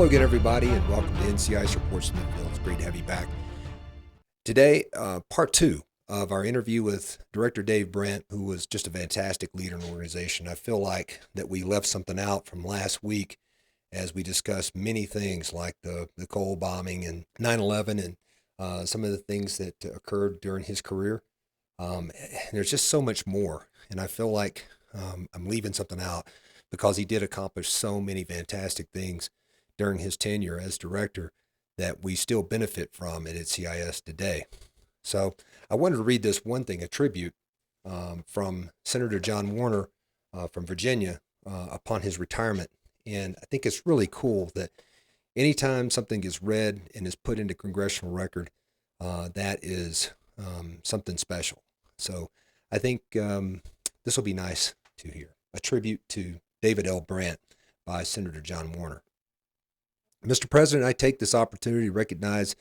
Hello again, everybody, and welcome to NCIS Reports from the Field. It's great to have you back. Today, part two of our interview with Director Dave Brant, who was just a fantastic leader in the organization. I feel like that we left something out from last week as we discussed many things like the Cole bombing and 9/11 and some of the things that occurred during his career. And there's just so much more, and I feel like I'm leaving something out because he did accomplish so many fantastic things during his tenure as director that we still benefit from at NCIS today. So I wanted to read this one thing, a tribute from Senator John Warner from Virginia upon his retirement. And I think it's really cool that anytime something gets read and is put into congressional record, that is something special. So I think this will be nice to hear. A tribute to David L. Brant by Senator John Warner. Mr. President, I take this opportunity to recognize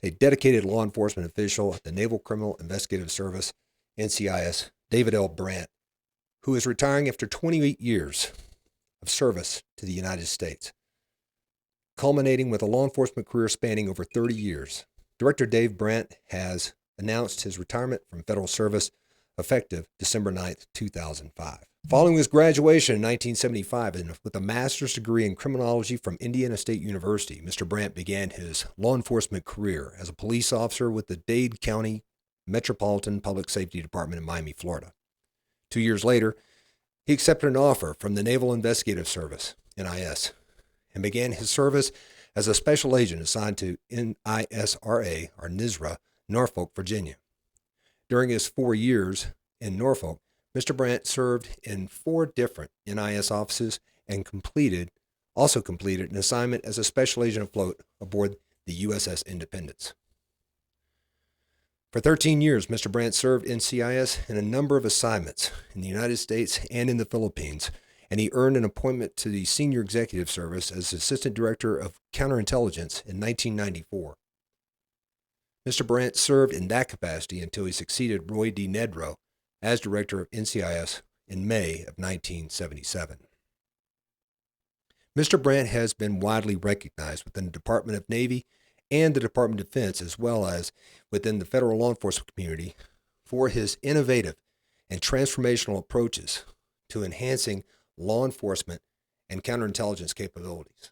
a dedicated law enforcement official at the Naval Criminal Investigative Service, NCIS, David L. Brant, who is retiring after 28 years of service to the United States, culminating with a law enforcement career spanning over 30 years. Director Dave Brant has announced his retirement from federal service effective December 9th, 2005. Following his graduation in 1975 and with a master's degree in criminology from Indiana State University, Mr. Brant began his law enforcement career as a police officer with the Dade County Metropolitan Public Safety Department in Miami, Florida. 2 years later, he accepted an offer from the Naval Investigative Service, NIS, and began his service as a special agent assigned to NISRA, or NISRA, Norfolk, Virginia. During his 4 years in Norfolk, Mr. Brant served in 4 different NIS offices and also completed an assignment as a special agent afloat aboard the USS Independence. For 13 years, Mr. Brant served NCIS in a number of assignments in the United States and in the Philippines, and he earned an appointment to the Senior Executive Service as Assistant Director of Counterintelligence in 1994. Mr. Brant served in that capacity until he succeeded Roy D. Nedrow as Director of NCIS in May of 1977. Mr. Brant has been widely recognized within the Department of Navy and the Department of Defense, as well as within the federal law enforcement community, for his innovative and transformational approaches to enhancing law enforcement and counterintelligence capabilities.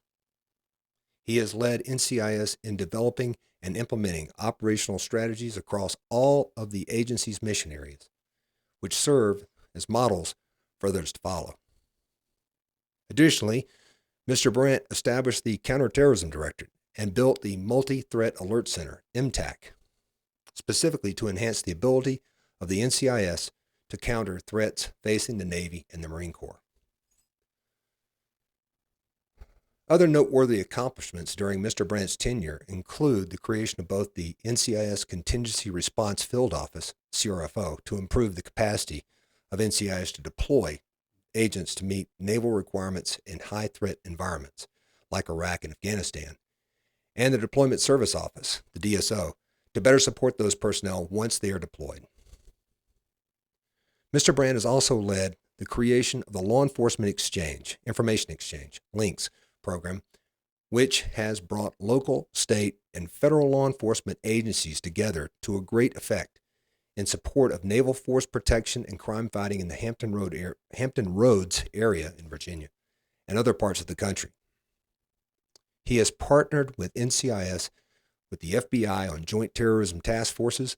He has led NCIS in developing and implementing operational strategies across all of the agency's mission areas, which serve as models for others to follow. Additionally, Mr. Brant established the Counterterrorism Directorate and built the Multi-Threat Alert Center, MTAC, specifically to enhance the ability of the NCIS to counter threats facing the Navy and the Marine Corps. Other noteworthy accomplishments during Mr. Brant's tenure include the creation of both the NCIS Contingency Response Field Office, CRFO, to improve the capacity of NCIS to deploy agents to meet naval requirements in high-threat environments like Iraq and Afghanistan, and the Deployment Service Office, the DSO, to better support those personnel once they are deployed. Mr. Brant has also led the creation of the Law Enforcement Exchange, Information Exchange, LINKS, program, which has brought local, state, and federal law enforcement agencies together to a great effect in support of naval force protection and crime fighting in the Hampton Roads area in Virginia and other parts of the country. He has partnered with NCIS with the FBI on joint terrorism task forces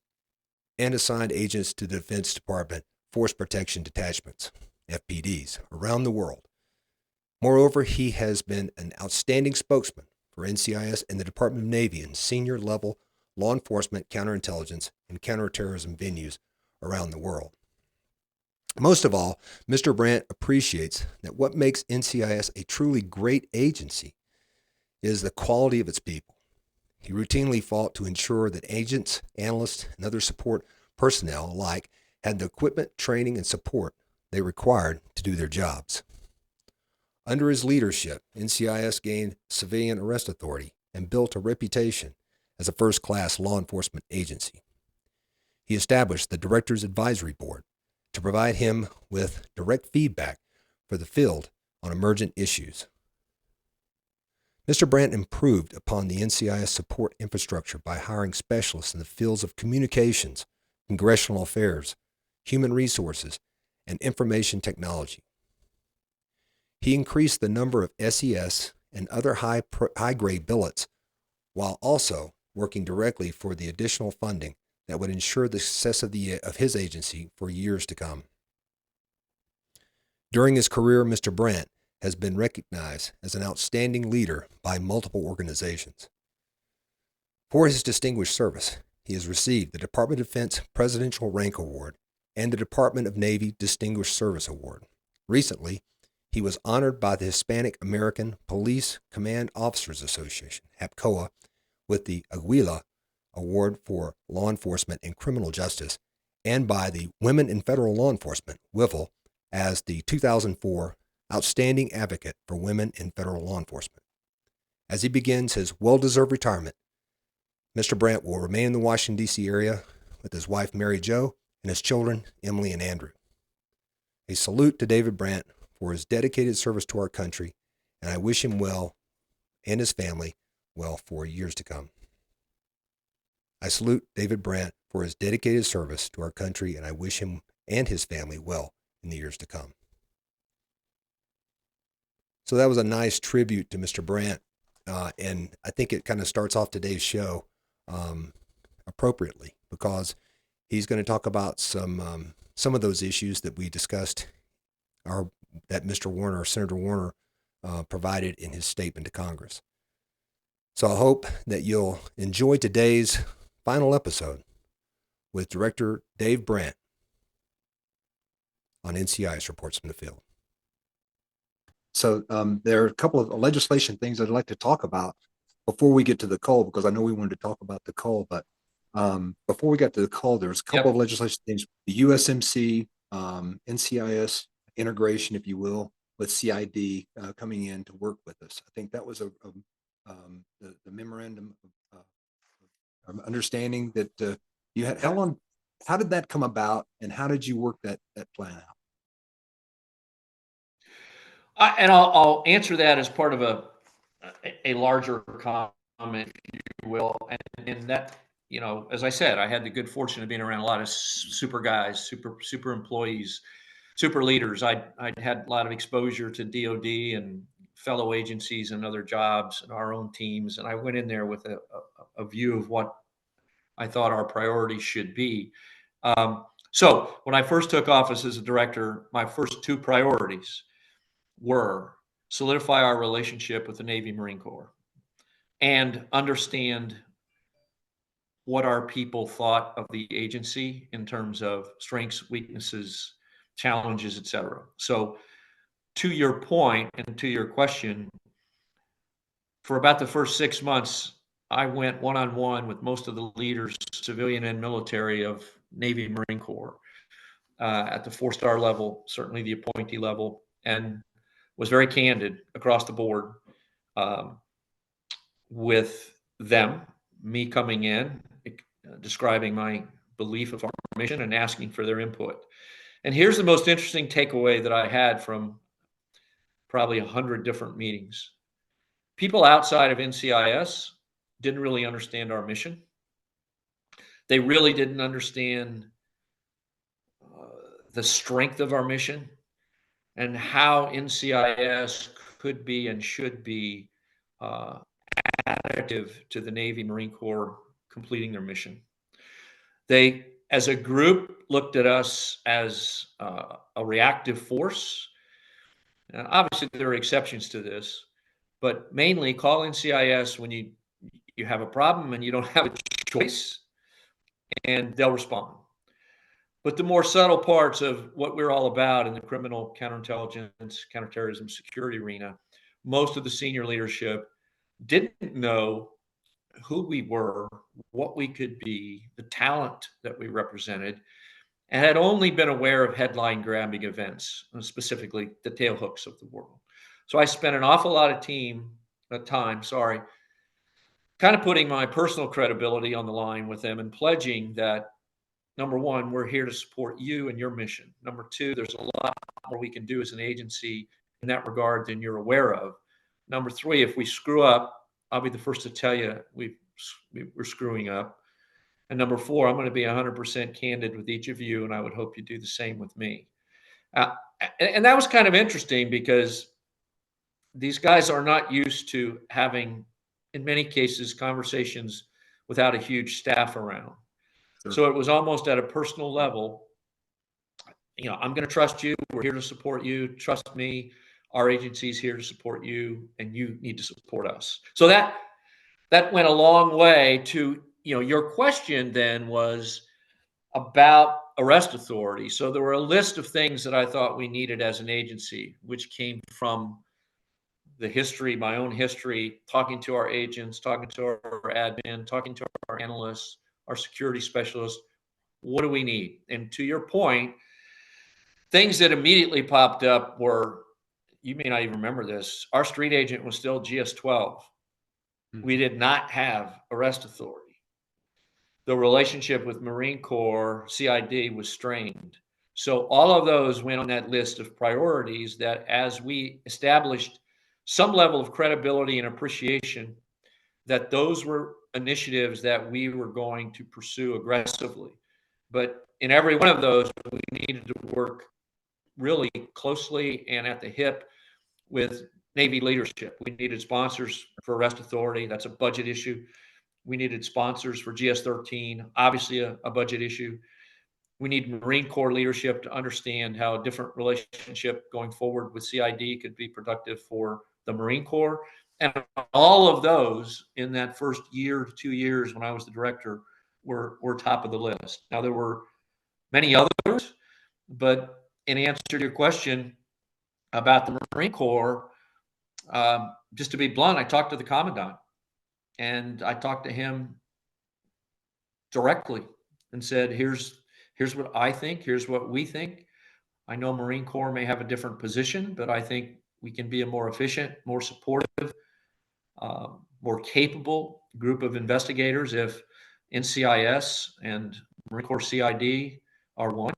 and assigned agents to the Defense Department Force Protection Detachments, FPDs, around the world. Moreover, he has been an outstanding spokesman for NCIS and the Department of Navy in senior-level law enforcement, counterintelligence, and counterterrorism venues around the world. Most of all, Mr. Brant appreciates that what makes NCIS a truly great agency is the quality of its people. He routinely fought to ensure that agents, analysts, and other support personnel alike had the equipment, training, and support they required to do their jobs. Under his leadership, NCIS gained civilian arrest authority and built a reputation as a first-class law enforcement agency. He established the Director's Advisory Board to provide him with direct feedback for the field on emergent issues. Mr. Brant improved upon the NCIS support infrastructure by hiring specialists in the fields of communications, congressional affairs, human resources, and information technology. He increased the number of SES and other high-grade billets while also working directly for the additional funding that would ensure the success of his agency for years to come. During his career, Mr. Brant has been recognized as an outstanding leader by multiple organizations. For his distinguished service, he has received the Department of Defense Presidential Rank Award and the Department of Navy Distinguished Service Award. Recently, he was honored by the Hispanic American Police Command Officers Association, HAPCOA, with the Aguila Award for Law Enforcement and Criminal Justice, and by the Women in Federal Law Enforcement, WIFL, as the 2004 Outstanding Advocate for Women in Federal Law Enforcement. As he begins his well-deserved retirement, Mr. Brant will remain in the Washington, D.C. area with his wife, Mary Jo, and his children, Emily and Andrew. A salute to David Brant for his dedicated service to our country, and I wish him well and his family well for years to come. I salute David Brant for his dedicated service to our country, and I wish him and his family well in the years to come. So that was a nice tribute to Mr. Brant, and I think it kind of starts off today's show appropriately, because he's going to talk about some of those issues that we discussed, that Mr. Warner, Senator Warner, provided in his statement to Congress. So I hope that you'll enjoy today's final episode with Director Dave Brant on NCIS Reports from the Field. So there are a couple of legislation things I'd like to talk about before we get to the Cole, because I know we wanted to talk about the Cole, but before we got to the Cole, there's a couple of legislation things, the USMC, NCIS integration, if you will, with CID coming in to work with us. I think that was the memorandum of understanding that you had. How did that come about, and how did you work that plan out? I'll answer that as part of a larger comment, if you will, and that, as I said, I had the good fortune of being around a lot of super guys, super employees, super leaders. I'd had a lot of exposure to DOD and fellow agencies and other jobs and our own teams, and I went in there with a view of what I thought our priorities should be. So when I first took office as a director, my first two priorities were solidify our relationship with the Navy Marine Corps and understand what our people thought of the agency in terms of strengths, weaknesses, challenges, et cetera. So to your point and to your question, for about the first 6 months, I went one-on-one with most of the leaders, civilian and military, of Navy Marine Corps at the 4-star level, certainly the appointee level, and was very candid across the board with them, me coming in, describing my belief of our mission and asking for their input. And here's the most interesting takeaway that I had from probably 100 different meetings. People outside of NCIS didn't really understand our mission. They really didn't understand the strength of our mission and how NCIS could be and should be additive to the Navy Marine Corps completing their mission. They, as a group, looked at us as a reactive force. And obviously, there are exceptions to this, but mainly call NCIS when you have a problem and you don't have a choice, and they'll respond. But the more subtle parts of what we're all about in the criminal counterintelligence, counterterrorism, security arena, most of the senior leadership didn't know who we were, what we could be, the talent that we represented, and had only been aware of headline-grabbing events, specifically the tailhooks of the world. So I spent an awful lot of time, kind of putting my personal credibility on the line with them and pledging that, number one, we're here to support you and your mission. Number two, there's a lot more we can do as an agency in that regard than you're aware of. Number three, if we screw up, I'll be the first to tell you we're screwing up. And number four, I'm going to be 100% candid with each of you, and I would hope you do the same with me. Uh, and that was kind of interesting because these guys are not used to having, in many cases, conversations without a huge staff around. Sure. So it was almost at a personal level. I'm going to trust you. We're here to support you. Trust me. Our agency's here to support you, and you need to support us. So that went a long way to, your question then was about arrest authority. So there were a list of things that I thought we needed as an agency, which came from the history, my own history, talking to our agents, talking to our admin, talking to our analysts, our security specialists. What do we need? And to your point, things that immediately popped up were, you may not even remember this, our street agent was still GS-12. We did not have arrest authority. The relationship with Marine Corps CID was strained. So all of those went on that list of priorities that, as we established some level of credibility and appreciation, that those were initiatives that we were going to pursue aggressively. But in every one of those, we needed to work really closely and at the hip with Navy leadership. We needed sponsors for arrest authority. That's a budget issue. We needed sponsors for GS-13, obviously a budget issue. We need Marine Corps leadership to understand how a different relationship going forward with CID could be productive for the Marine Corps. And all of those in that first year to 2 years when I was the director were top of the list. Now, there were many others, but in answer to your question about the Marine Corps, just to be blunt, I talked to the commandant, and I talked to him directly and said, here's what I think. Here's what we think. I know Marine Corps may have a different position, but I think we can be a more efficient, more supportive, more capable group of investigators if NCIS and Marine Corps CID are one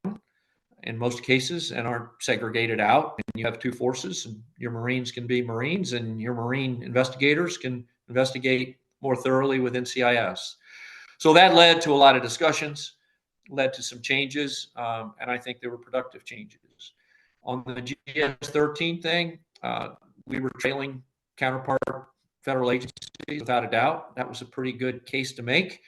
in most cases and aren't segregated out. And you have two forces, and your Marines can be Marines, and your Marine investigators can investigate more thoroughly with NCIS. So that led to a lot of discussions, led to some changes, and I think they were productive changes. On the GS-13 thing, we were trailing counterpart federal agencies without a doubt. That was a pretty good case to make.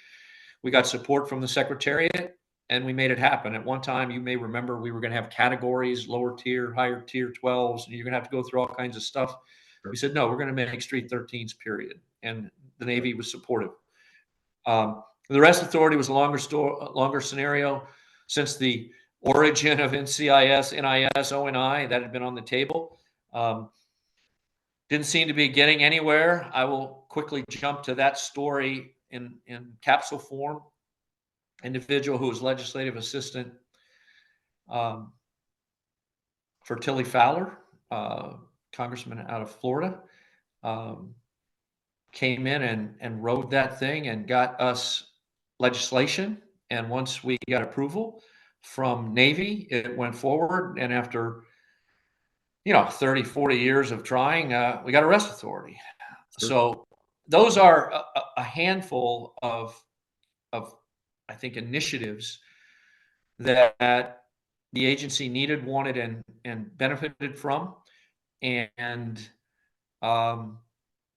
We got support from the Secretariat, and we made it happen. At one time, you may remember, we were going to have categories, lower tier, higher tier 12s, and you're going to have to go through all kinds of stuff. Sure. We said, no, we're going to make street 13s, period. And the Navy was supportive. The arrest authority was a longer scenario. Since the origin of NCIS, NIS, ONI, that had been on the table. Didn't seem to be getting anywhere. I will quickly jump to that story in capsule form. Individual who was legislative assistant for Tilly Fowler, congressman out of Florida, came in and rode that thing and got us legislation. And once we got approval from Navy, it went forward. And after 30, 40 years of trying, we got arrest authority. Sure. So those are a handful of I think initiatives that the agency needed, wanted, and benefited from. And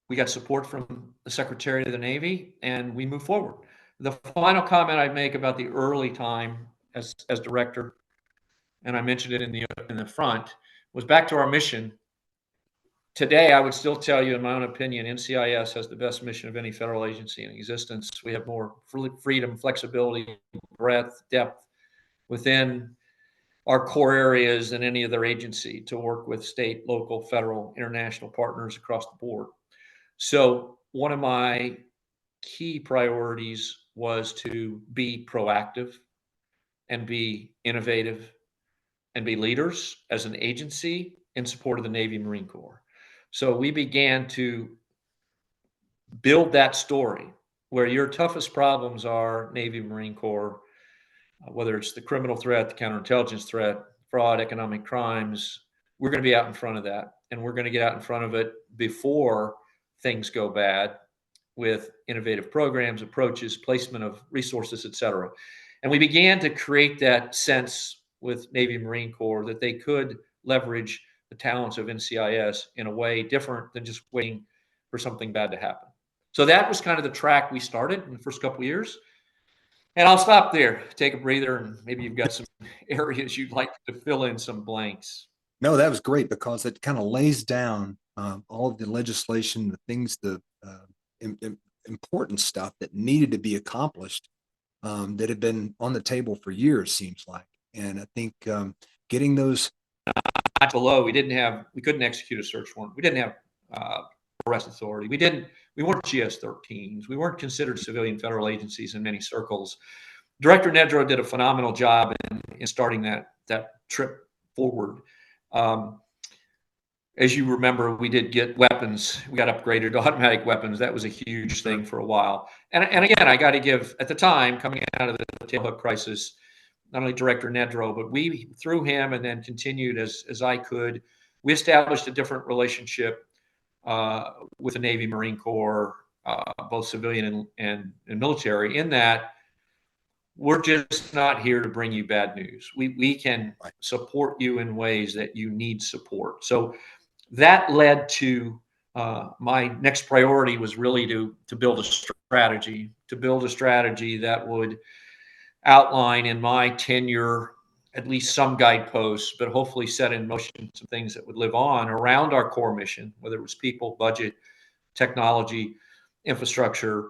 we got support from the Secretary of the Navy, and we moved forward. The final comment I'd make about the early time as director, and I mentioned it in the front, was back to our mission. Today, I would still tell you, in my own opinion, NCIS has the best mission of any federal agency in existence. We have more freedom, flexibility, breadth, depth within our core areas than any other agency to work with state, local, federal, international partners across the board. So one of my key priorities was to be proactive and be innovative and be leaders as an agency in support of the Navy and Marine Corps. So we began to build that story where your toughest problems are Navy, Marine Corps, whether it's the criminal threat, the counterintelligence threat, fraud, economic crimes, we're going to be out in front of that, and we're going to get out in front of it before things go bad with innovative programs, approaches, placement of resources, et cetera. And we began to create that sense with Navy Marine Corps that they could leverage the talents of NCIS in a way different than just waiting for something bad to happen. So that was kind of the track we started in the first couple of years. And I'll stop there, take a breather, and maybe you've got some areas you'd like to fill in some blanks. No, that was great because it kind of lays down all of the legislation, the things, the important stuff that needed to be accomplished that had been on the table for years, seems like. And I think getting those below, we couldn't execute a search warrant. We didn't have arrest authority. We weren't GS-13s. We weren't considered civilian federal agencies in many circles. Director Nedrow did a phenomenal job in starting that trip forward. As you remember, we did get weapons. We got upgraded to automatic weapons. That was a huge thing for a while. And again, I got to give, at the time, coming out of the tailhook crisis, not only Director Nedrow, but we, through him, and then continued as I could, we established a different relationship with the Navy Marine Corps, both civilian and military, in that we're just not here to bring you bad news. We can support you in ways that you need support. So that led to my next priority was really to build a strategy, that would outline in my tenure at least some guideposts, but hopefully set in motion some things that would live on around our core mission, whether it was people, budget, technology, infrastructure,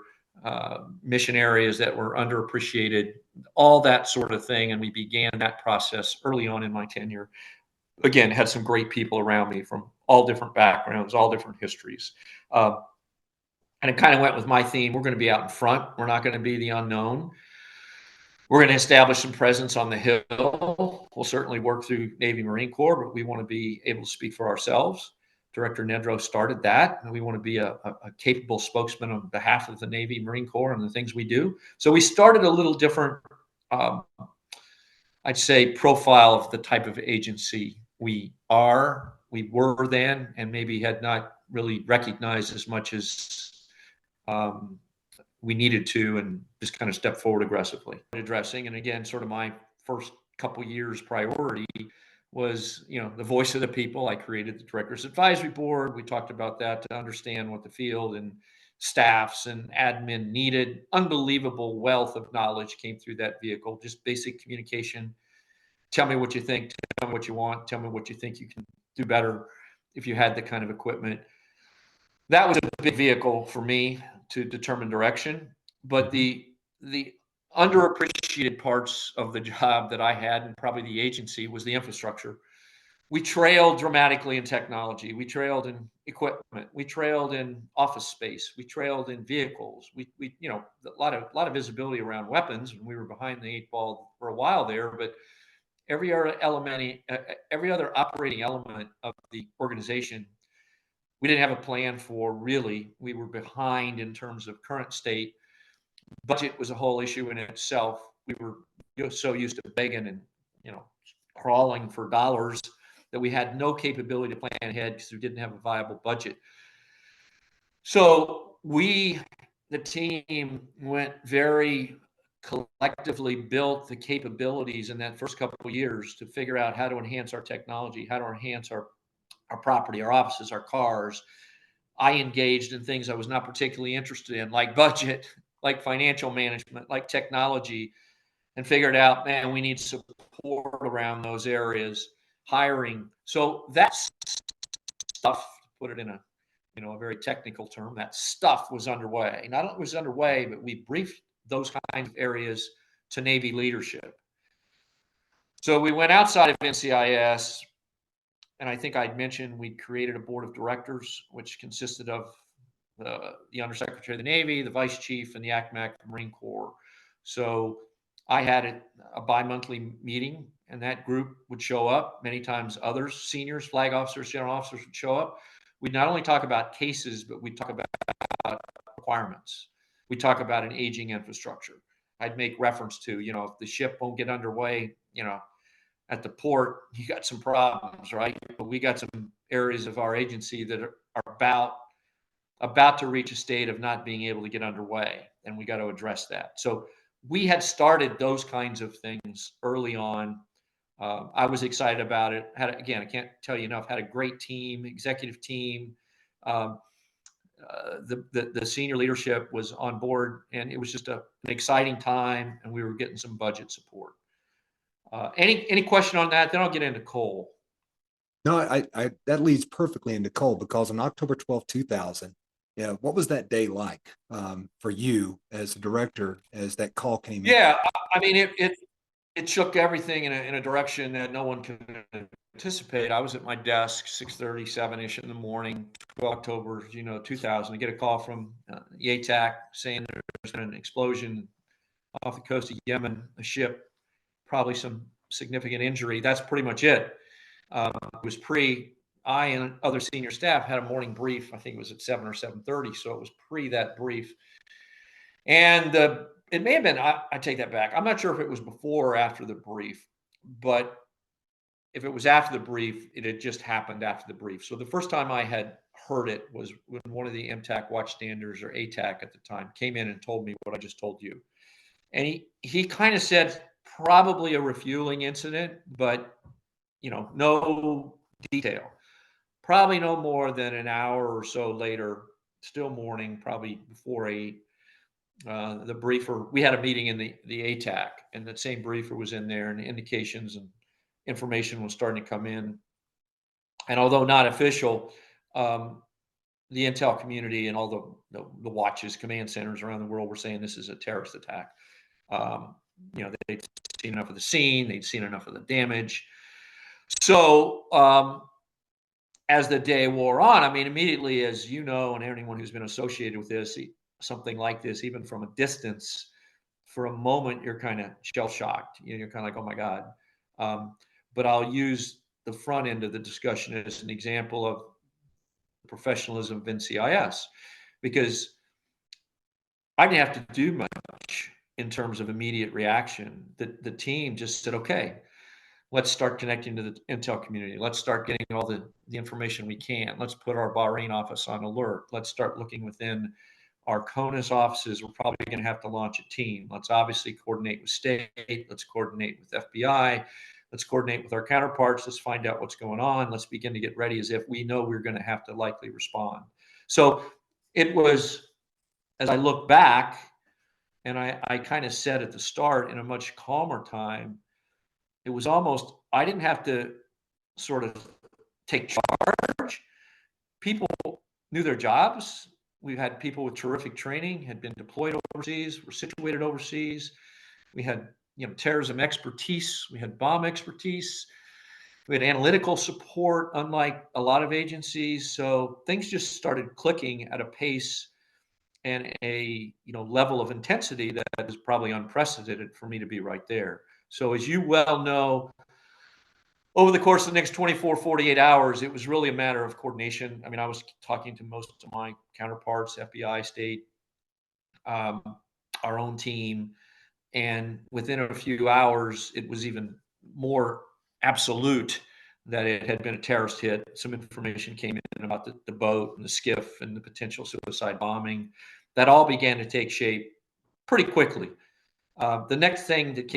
mission areas that were underappreciated, all that sort of thing. And we began that process early on in my tenure. Again, had some great people around me from all different backgrounds, all different histories. And it kind of went with my theme. We're going to be out in front. We're not going to be the unknown. We're going to establish some presence on the Hill. We'll certainly work through Navy Marine Corps, but we want to be able to speak for ourselves. Director Nedrow started that, and we want to be a capable spokesman on behalf of the Navy Marine Corps and the things we do. So we started a little different, I'd say, profile of the type of agency we were then, and maybe had not really recognized as much as we needed to, and just kind of step forward aggressively. Addressing, and again, sort of my first couple years priority was, the voice of the people. I created the Director's Advisory Board. We talked about that to understand what the field and staffs and admin needed. Unbelievable wealth of knowledge came through that vehicle, just basic communication. Tell me what you think, tell me what you want, tell me what you think you can do better if you had the kind of equipment. That was a big vehicle for me to determine direction. But the underappreciated parts of the job that I had, and probably the agency, was the infrastructure. We trailed dramatically in technology. We trailed in equipment. We trailed in office space. We trailed in vehicles. We a lot of visibility around weapons, and we were behind the eight ball for a while there. But every other operating element of the organization, we didn't have a plan for. Really, we were behind in terms of current state. Budget was a whole issue in itself. We were so used to begging and crawling for dollars that we had no capability to plan ahead because we didn't have a viable budget. So the team, went very collectively, built the capabilities in that first couple of years to figure out how to enhance our technology, how to enhance our property, our offices, our cars. I engaged in things I was not particularly interested in, like budget, like financial management, like technology, and figured out, man, we need support around those areas, hiring. So that stuff, to put it in a very technical term, that stuff was underway. Not only was it underway, but we briefed those kinds of areas to Navy leadership. So we went outside of NCIS, and I think I'd mentioned we created a board of directors, which consisted of the Undersecretary of the Navy, the Vice Chief, and the ACMAC Marine Corps. So I had a bi-monthly meeting, and that group would show up. Many times others, seniors, flag officers, general officers, would show up. We'd not only talk about cases, but we'd talk about requirements. We'd talk about an aging infrastructure. I'd make reference to, if the ship won't get underway, at the port, you got some problems, right? But we got some areas of our agency that are about to reach a state of not being able to get underway, and we got to address that. So we had started those kinds of things early on. I was excited about it. Again, I can't tell you enough. Had a great team, executive team. Um, the senior leadership was on board, and it was just an exciting time, and we were getting some budget support. Any question on that? Then I'll get into Cole. No, I that leads perfectly into Cole, because on October 12th, 2000, yeah, what was that day like for you as a director as that call came in? Yeah, I mean it shook everything in a direction that no one could anticipate. I was at my desk 6:37ish in the morning, 12 October, 2000, to get a call from the ATAC saying there's been an explosion off the coast of Yemen, a ship, probably some significant injury. That's pretty much it. It was I and other senior staff had a morning brief. I think it was at 7 or 7:30, so it was pre that brief. And it may have been, I take that back. I'm not sure if it was before or after the brief, but if it was after the brief, it had just happened after the brief. So the first time I had heard it was when one of the MTAC watchstanders, or ATAC at the time, came in and told me what I just told you. And he kind of said probably a refueling incident, but no detail. Probably no more than an hour or so later, still morning, probably before 8. The briefer, we had a meeting in the ATAC, and that same briefer was in there, and indications and information was starting to come in. And although not official, the intel community and all the watches, command centers around the world were saying this is a terrorist attack. They'd seen enough of the scene, they'd seen enough of the damage. So as the day wore on, I mean, immediately, as you know, and anyone who's been associated with this, something like this, even from a distance, for a moment, you're kind of shell shocked. You're kind of like, oh my God. But I'll use the front end of the discussion as an example of the professionalism of NCIS, because I didn't have to do much in terms of immediate reaction. The team just said, okay, let's start connecting to the intel community. Let's start getting all the information we can. Let's put our Bahrain office on alert. Let's start looking within our CONUS offices. We're probably going to have to launch a team. Let's obviously coordinate with state. Let's coordinate with FBI. Let's coordinate with our counterparts. Let's find out what's going on. Let's begin to get ready as if we know we're going to have to likely respond. So it was, as I look back, and I kind of said at the start, in a much calmer time, it was almost, I didn't have to sort of take charge. People knew their jobs. We had people with terrific training, had been deployed overseas, were situated overseas. We had, terrorism expertise. We had bomb expertise. We had analytical support, unlike a lot of agencies. So things just started clicking at a pace and a level of intensity that is probably unprecedented for me to be right there. So as you well know, over the course of the next 24, 48 hours, it was really a matter of coordination. I mean, I was talking to most of my counterparts, FBI, state, our own team, and within a few hours, it was even more absolute that it had been a terrorist hit. Some information came in about the boat and the skiff and the potential suicide bombing. That all began to take shape pretty quickly. The next thing that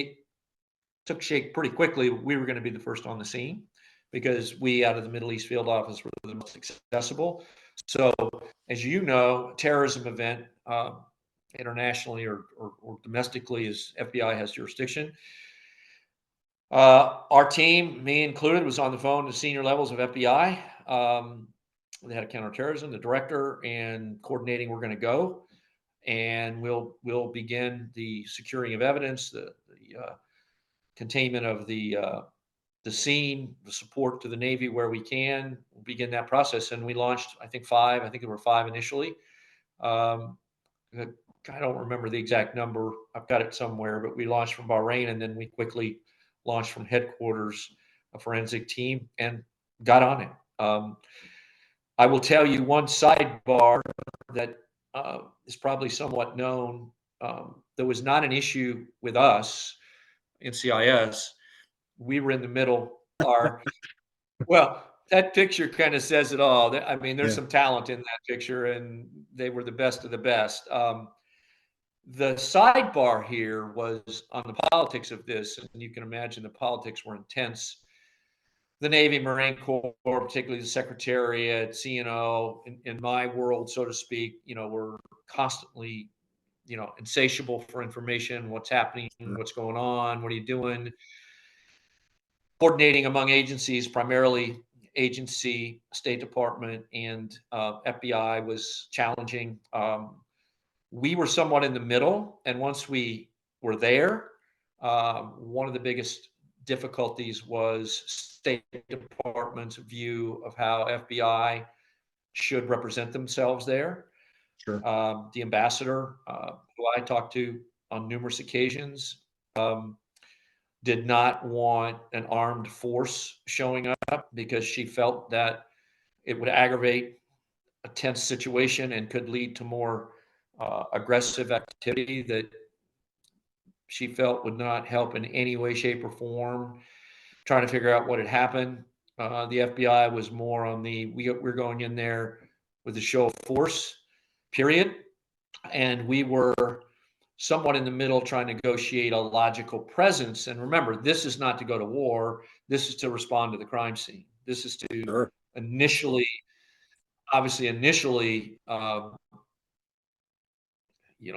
took shape pretty quickly, we were going to be the first on the scene, because we, out of the Middle East field office, were the most accessible. So, as you know, terrorism event, internationally or domestically, as FBI has jurisdiction. Our team, me included, was on the phone to senior levels of FBI. They had a counterterrorism, the director, and coordinating we're going to go. And we'll begin the securing of evidence, the containment of the scene, the support to the Navy where we can. We'll begin that process. And we launched, I think 5. I think there were 5 initially. I don't remember the exact number. I've got it somewhere, but we launched from Bahrain, and then we quickly launched from headquarters, a forensic team, and got on it. I will tell you one sidebar that is probably somewhat known. There was not an issue with us, NCIS, we were in the middle. Well, that picture kind of says it all. I mean, there's Yeah. some talent in that picture, and they were the best of the best. The sidebar here was on the politics of this, and you can imagine the politics were intense. The Navy, Marine Corps, particularly the Secretariat, CNO, in my world, so to speak, were constantly, insatiable for information. What's happening? Sure. What's going on? What are you doing? Coordinating among agencies, primarily agency, State Department, and FBI was challenging. We were somewhat in the middle, and once we were there, one of the biggest difficulties was State Department's view of how FBI should represent themselves there. Sure. The ambassador, who I talked to on numerous occasions, did not want an armed force showing up because she felt that it would aggravate a tense situation and could lead to more aggressive activity that she felt would not help in any way, shape, or form. Trying to figure out what had happened. The FBI was more on we're going in there with a show of force, period. And we were somewhat in the middle trying to negotiate a logical presence. And remember, this is not to go to war. This is to respond to the crime scene. This is to Sure. initially, obviously,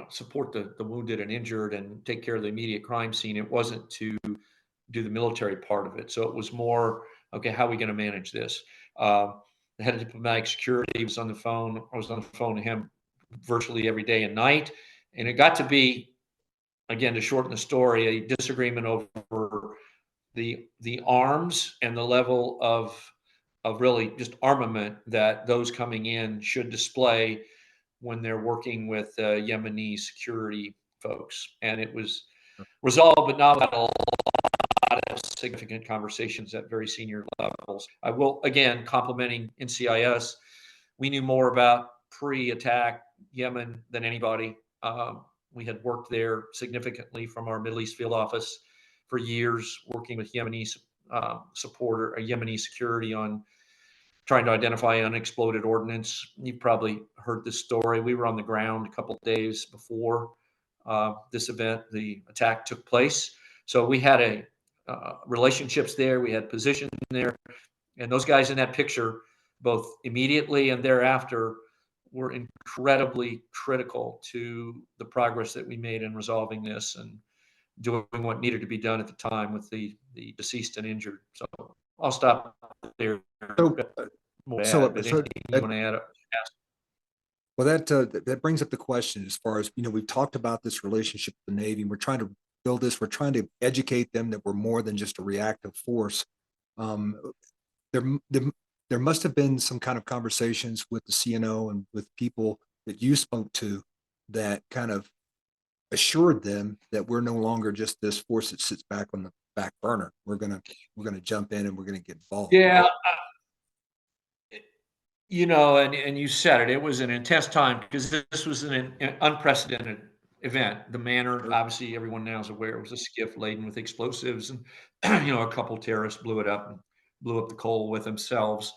support the wounded and injured and take care of the immediate crime scene. It wasn't to do the military part of it. So it was more, okay, how are we going to manage this? The head of diplomatic security was on the phone. I was on the phone to him virtually every day and night. And it got to be, again, to shorten the story, a disagreement over the arms and the level of really just armament that those coming in should display when they're working with Yemeni security folks. And it was resolved, but not at all significant conversations at very senior levels. I will, again, complimenting NCIS. We knew more about pre-attack Yemen than anybody. We had worked there significantly from our Middle East field office for years, working with Yemeni Yemeni security on trying to identify unexploded ordnance. You probably heard this story. We were on the ground a couple of days before this event, the attack took place. So we had relationships there. We had positions there, and those guys in that picture, both immediately and thereafter, were incredibly critical to the progress that we made in resolving this and doing what needed to be done at the time with the deceased and injured. So I'll stop there. So, More to so, add, but so anything you that, want to add? well, that brings up the question as far as, we've talked about this relationship with the Navy, and we're trying to build this. We're trying to educate them that we're more than just a reactive force. Um, there, there, there must have been some kind of conversations with the CNO and with people that you spoke to that kind of assured them that we're no longer just this force that sits back on the back burner. We're gonna jump in and we're gonna get involved. Yeah, and you said it. It was an intense time because this was an unprecedented event. The manner, Sure. obviously, everyone now is aware, it was a skiff laden with explosives, and a couple terrorists blew it up and blew up the Cole with themselves.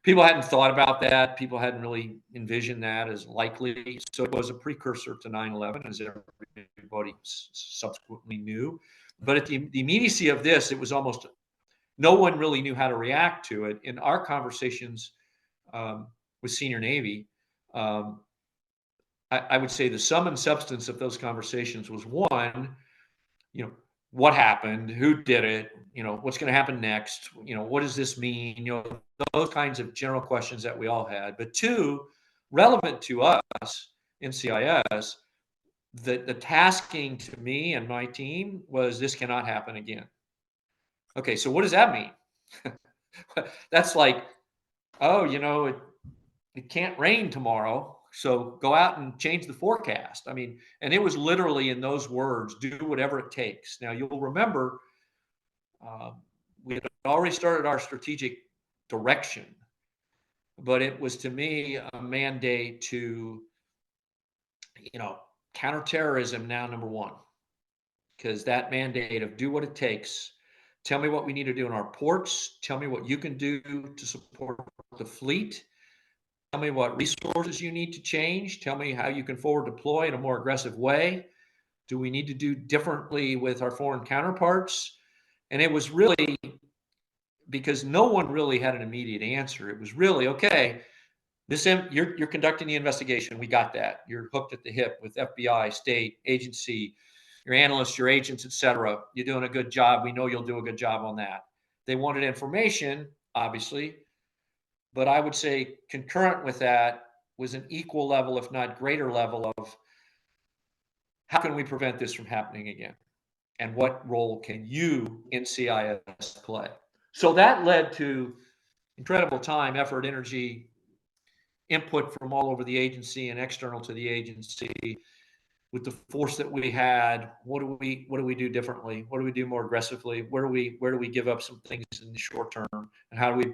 People hadn't thought about that. People hadn't really envisioned that as likely. So it was a precursor to 9/11, as everybody subsequently knew. But at the immediacy of this, it was almost no one really knew how to react to it. In our conversations with senior Navy, um, I would say the sum and substance of those conversations was one, what happened, who did it, what's going to happen next, what does this mean, those kinds of general questions that we all had. But two, relevant to us, NCIS, the tasking to me and my team was this cannot happen again. Okay, so what does that mean? That's like, oh, it can't rain tomorrow, so go out and change the forecast. I mean, and it was literally in those words, do whatever it takes. Now, you'll remember we had already started our strategic direction, but it was to me a mandate to, counterterrorism now, number one, because that mandate of do what it takes Tell me what we need to do in our ports. Tell me what you can do to support the fleet. Tell me what resources you need to change. Tell me how you can forward deploy in a more aggressive way. Do we need to do differently with our foreign counterparts? And it was really because no one really had an immediate answer. It was really, okay, you're conducting the investigation. We got that. You're hooked at the hip with FBI, state, agency, your analysts, your agents, et cetera. You're doing a good job. We know you'll do a good job on that. They wanted information, obviously, but I would say concurrent with that was an equal level, if not greater level, of how can we prevent this from happening again? And what role can you, NCIS, play? So that led to incredible time, effort, energy, input from all over the agency and external to the agency. With the force that we had, what do we do differently? What do we do more aggressively? Where do we give up some things in the short term? And how do we?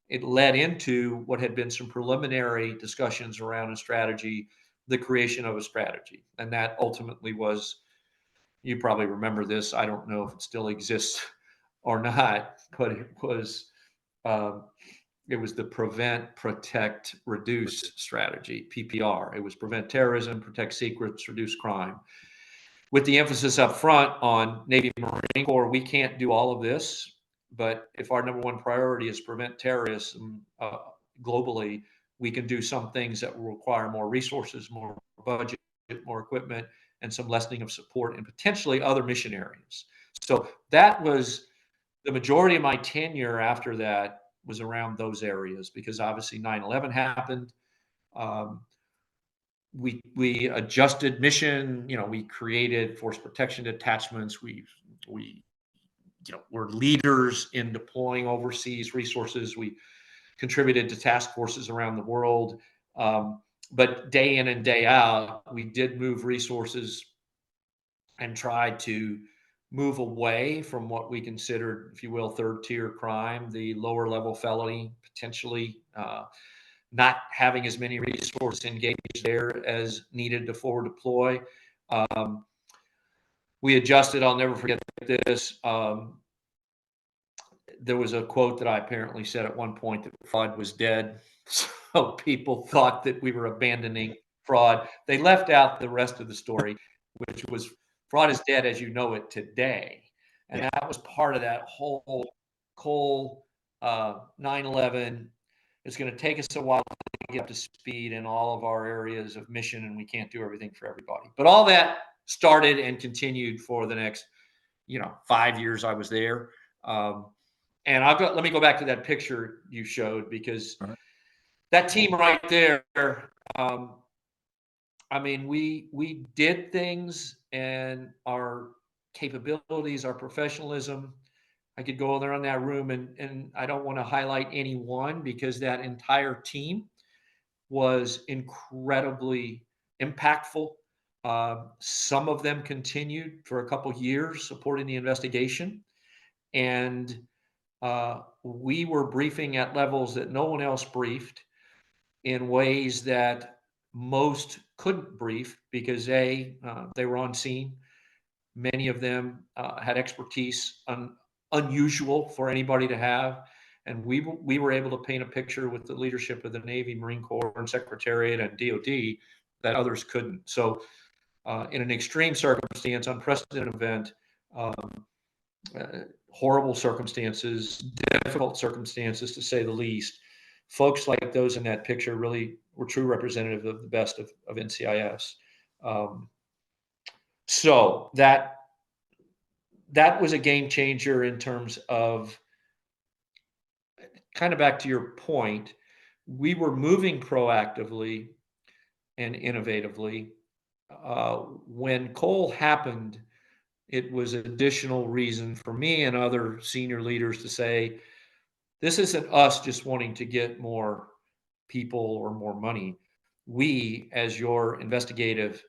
It led into what had been some preliminary discussions around a strategy, the creation of a strategy, and that ultimately was. You probably remember this. I don't know if it still exists or not, but um, it was the prevent, protect, reduce strategy, PPR. It was prevent terrorism, protect secrets, reduce crime. With the emphasis up front on Navy Marine Corps, we can't do all of this, but if our number one priority is prevent terrorism globally, we can do some things that will require more resources, more budget, more equipment, and some lessening of support and potentially other mission areas. So that was the majority of my tenure after that was around those areas because obviously 9/11 happened. Um, we adjusted mission. We created force protection detachments. We were leaders in deploying overseas resources. We contributed to task forces around the world. But day in and day out, we did move resources and tried to move away from what we considered, if you will, third tier crime, the lower level felony, potentially not having as many resources engaged there as needed to forward deploy. We adjusted, I'll never forget this. There was a quote that I apparently said at one point that fraud was dead. So people thought that we were abandoning fraud. They left out the rest of the story, which was fraud is dead as you know it today. And that was part of that whole Cole 9/11. It's going to take us a while to get up to speed in all of our areas of mission, and we can't do everything for everybody. But all that started and continued for the next, 5 years I was there. And let me go back to that picture you showed because that team right there, we did things and our capabilities, our professionalism. I could go there on that room and I don't want to highlight any one because that entire team was incredibly impactful. Some of them continued for a couple years supporting the investigation. And we were briefing at levels that no one else briefed in ways that most couldn't brief because they were on scene. Many of them had expertise unusual for anybody to have. And we were able to paint a picture with the leadership of the Navy, Marine Corps, and Secretariat and DOD that others couldn't. So in an extreme circumstance, unprecedented event, horrible circumstances, difficult circumstances to say the least, folks like those in that picture really were true representative of the best of NCIS. So that was a game changer in terms of, kind of back to your point, we were moving proactively and innovatively. When Cole happened, it was an additional reason for me and other senior leaders to say, this isn't us just wanting to get more people or more money. We, as your investigative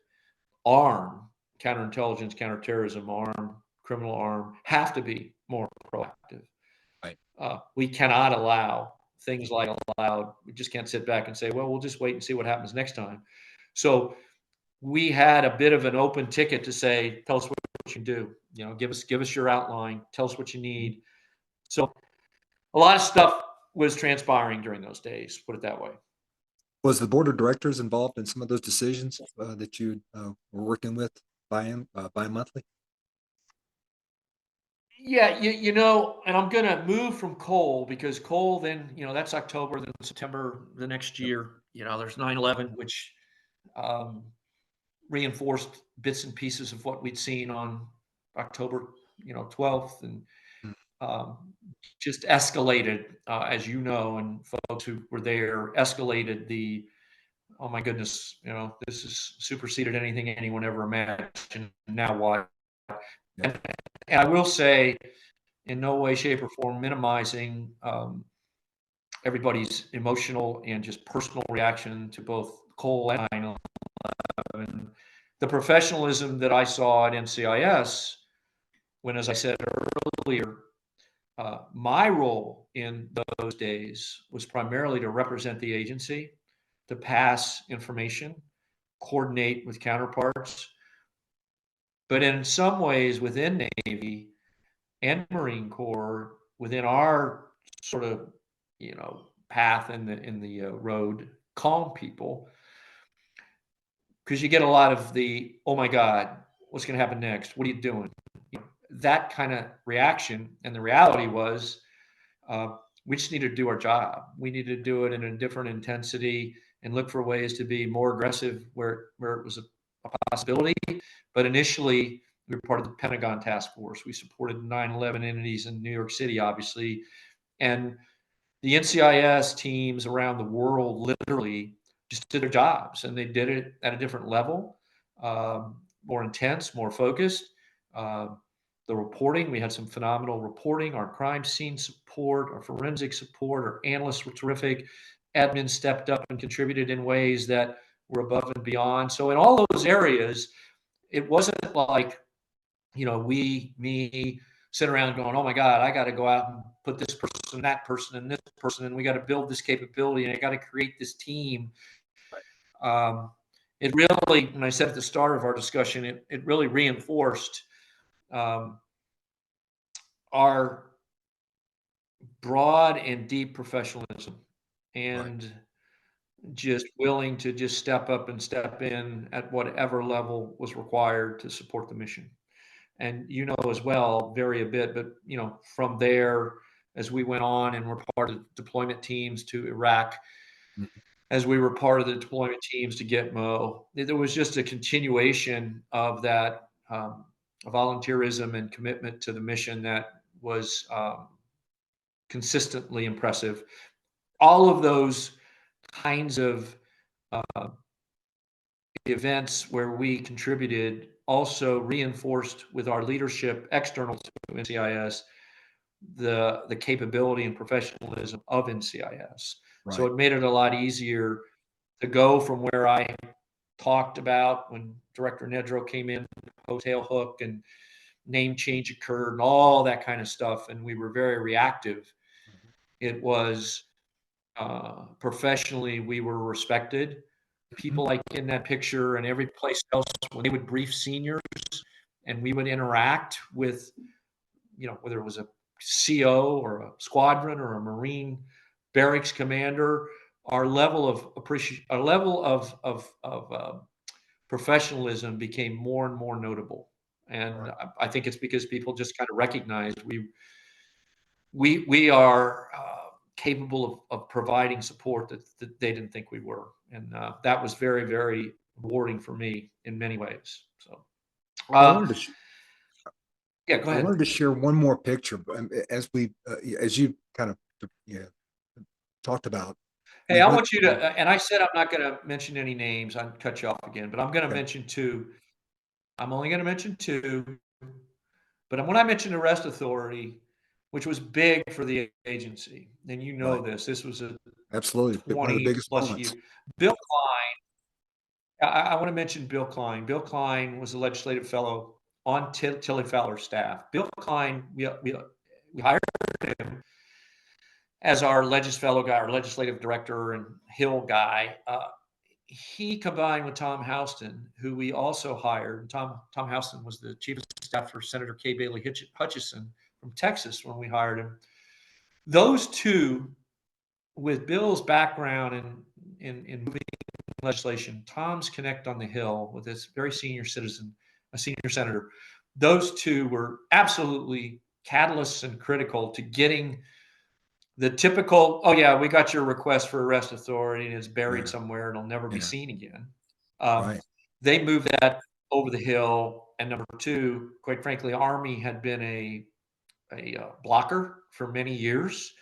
arm, counterintelligence, counterterrorism arm, criminal arm, have to be more proactive. Right. We cannot allow things like we just can't sit back and say, well, we'll just wait and see what happens next time. So we had a bit of an open ticket to say, tell us what you can do. Give us your outline. Tell us what you need. So a lot of stuff was transpiring during those days, put it that way. Was the board of directors involved in some of those decisions that you were working with bi-monthly? Yeah, and I'm going to move from Cole because Cole then, that's October, then September the next Yep. year, there's 9/11, which um, reinforced bits and pieces of what we'd seen on October, 12th, and Mm. just escalated, as you know, and folks who were there escalated the, oh my goodness, this has superseded anything anyone ever imagined. Now what? Yeah. And I will say, in no way, shape, or form minimizing everybody's emotional and just personal reaction to both Cole and 9/11. The professionalism that I saw at NCIS, when, as I said earlier, my role in those days was primarily to represent the agency, to pass information, coordinate with counterparts. But in some ways, within Navy and Marine Corps, within our sort of, path in the road, calm people, because you get a lot of the, oh my God, what's going to happen next? What are you doing? That kind of reaction. And the reality was, we just needed to do our job. We needed to do it in a different intensity and look for ways to be more aggressive where it was a possibility. But initially, we were part of the Pentagon task force. We supported 9/11 entities in New York City, obviously. And the NCIS teams around the world literally just did their jobs, and they did it at a different level, more intense, more focused. Uh, the reporting, we had some phenomenal reporting. Our crime scene support, our forensic support, our analysts were terrific. Admin stepped up and contributed in ways that were above and beyond. So in all those areas, it wasn't like, me sit around going, oh my God, I got to go out and put this person, that person, and this person, and we got to build this capability, and I got to create this team. Um, it really, and I said at the start of our discussion, it really reinforced um, our broad and deep professionalism Right. and just willing to just step up and step in at whatever level was required to support the mission. And as well, vary a bit, but from there, as we went on and were part of deployment teams to Iraq, Mhm. as we were part of the deployment teams to Gitmo, there was just a continuation of that volunteerism and commitment to the mission that was consistently impressive. All of those kinds of uh, events where we contributed also reinforced with our leadership external to NCIS the capability and professionalism of NCIS. So Right. it made it a lot easier to go from where I talked about when Director Nedrow came in, Hotel Hook, and name change occurred and all that kind of stuff, and we were very reactive. Mhm. It was professionally, we were respected. Mhm. People like in that picture and every place else, when they would brief seniors and we would interact with, whether it was a CO or a squadron or a Marine barracks commander, our level of appreciation, our level of professionalism became more and more notable. And Right. I think it's because people just kind of recognized we are capable of providing support that they didn't think we were, and that was very, very rewarding for me in many ways. So, I uh, wanted to yeah, go I ahead. wanted to share one more picture, as as you kind of yeah, talked about. Hey, We I went. want you to, and I said I'm not going to mention any names. I cut you off again, but I'm going to Okay. mention two. I'm only going to mention two, but when I mentioned arrest authority, which was big for the agency, and Right. this was a Absolutely. One of the 20 biggest plus year. moments. Bill I want to mention Bill Klein. Bill Klein was a legislative fellow on Tilly Fowler's staff. Bill Klein, we hired him as our legis fellow guy, our legislative director and Hill guy. he combined with Tom Houston, who we also hired. Tom Houston was the chief of staff for Senator Kay Bailey Hutchison from Texas when we hired him. Those two, with Bill's background in moving legislation, Tom's connect on the Hill with this very senior citizen, a senior senator, those two were absolutely catalysts and critical to getting the typical, oh yeah, we got your request for arrest authority and it's buried Yeah. somewhere and it'll never be Yeah. seen again. Um, Right. they moved that over the hill. And number two, quite frankly, Army had been a blocker for many years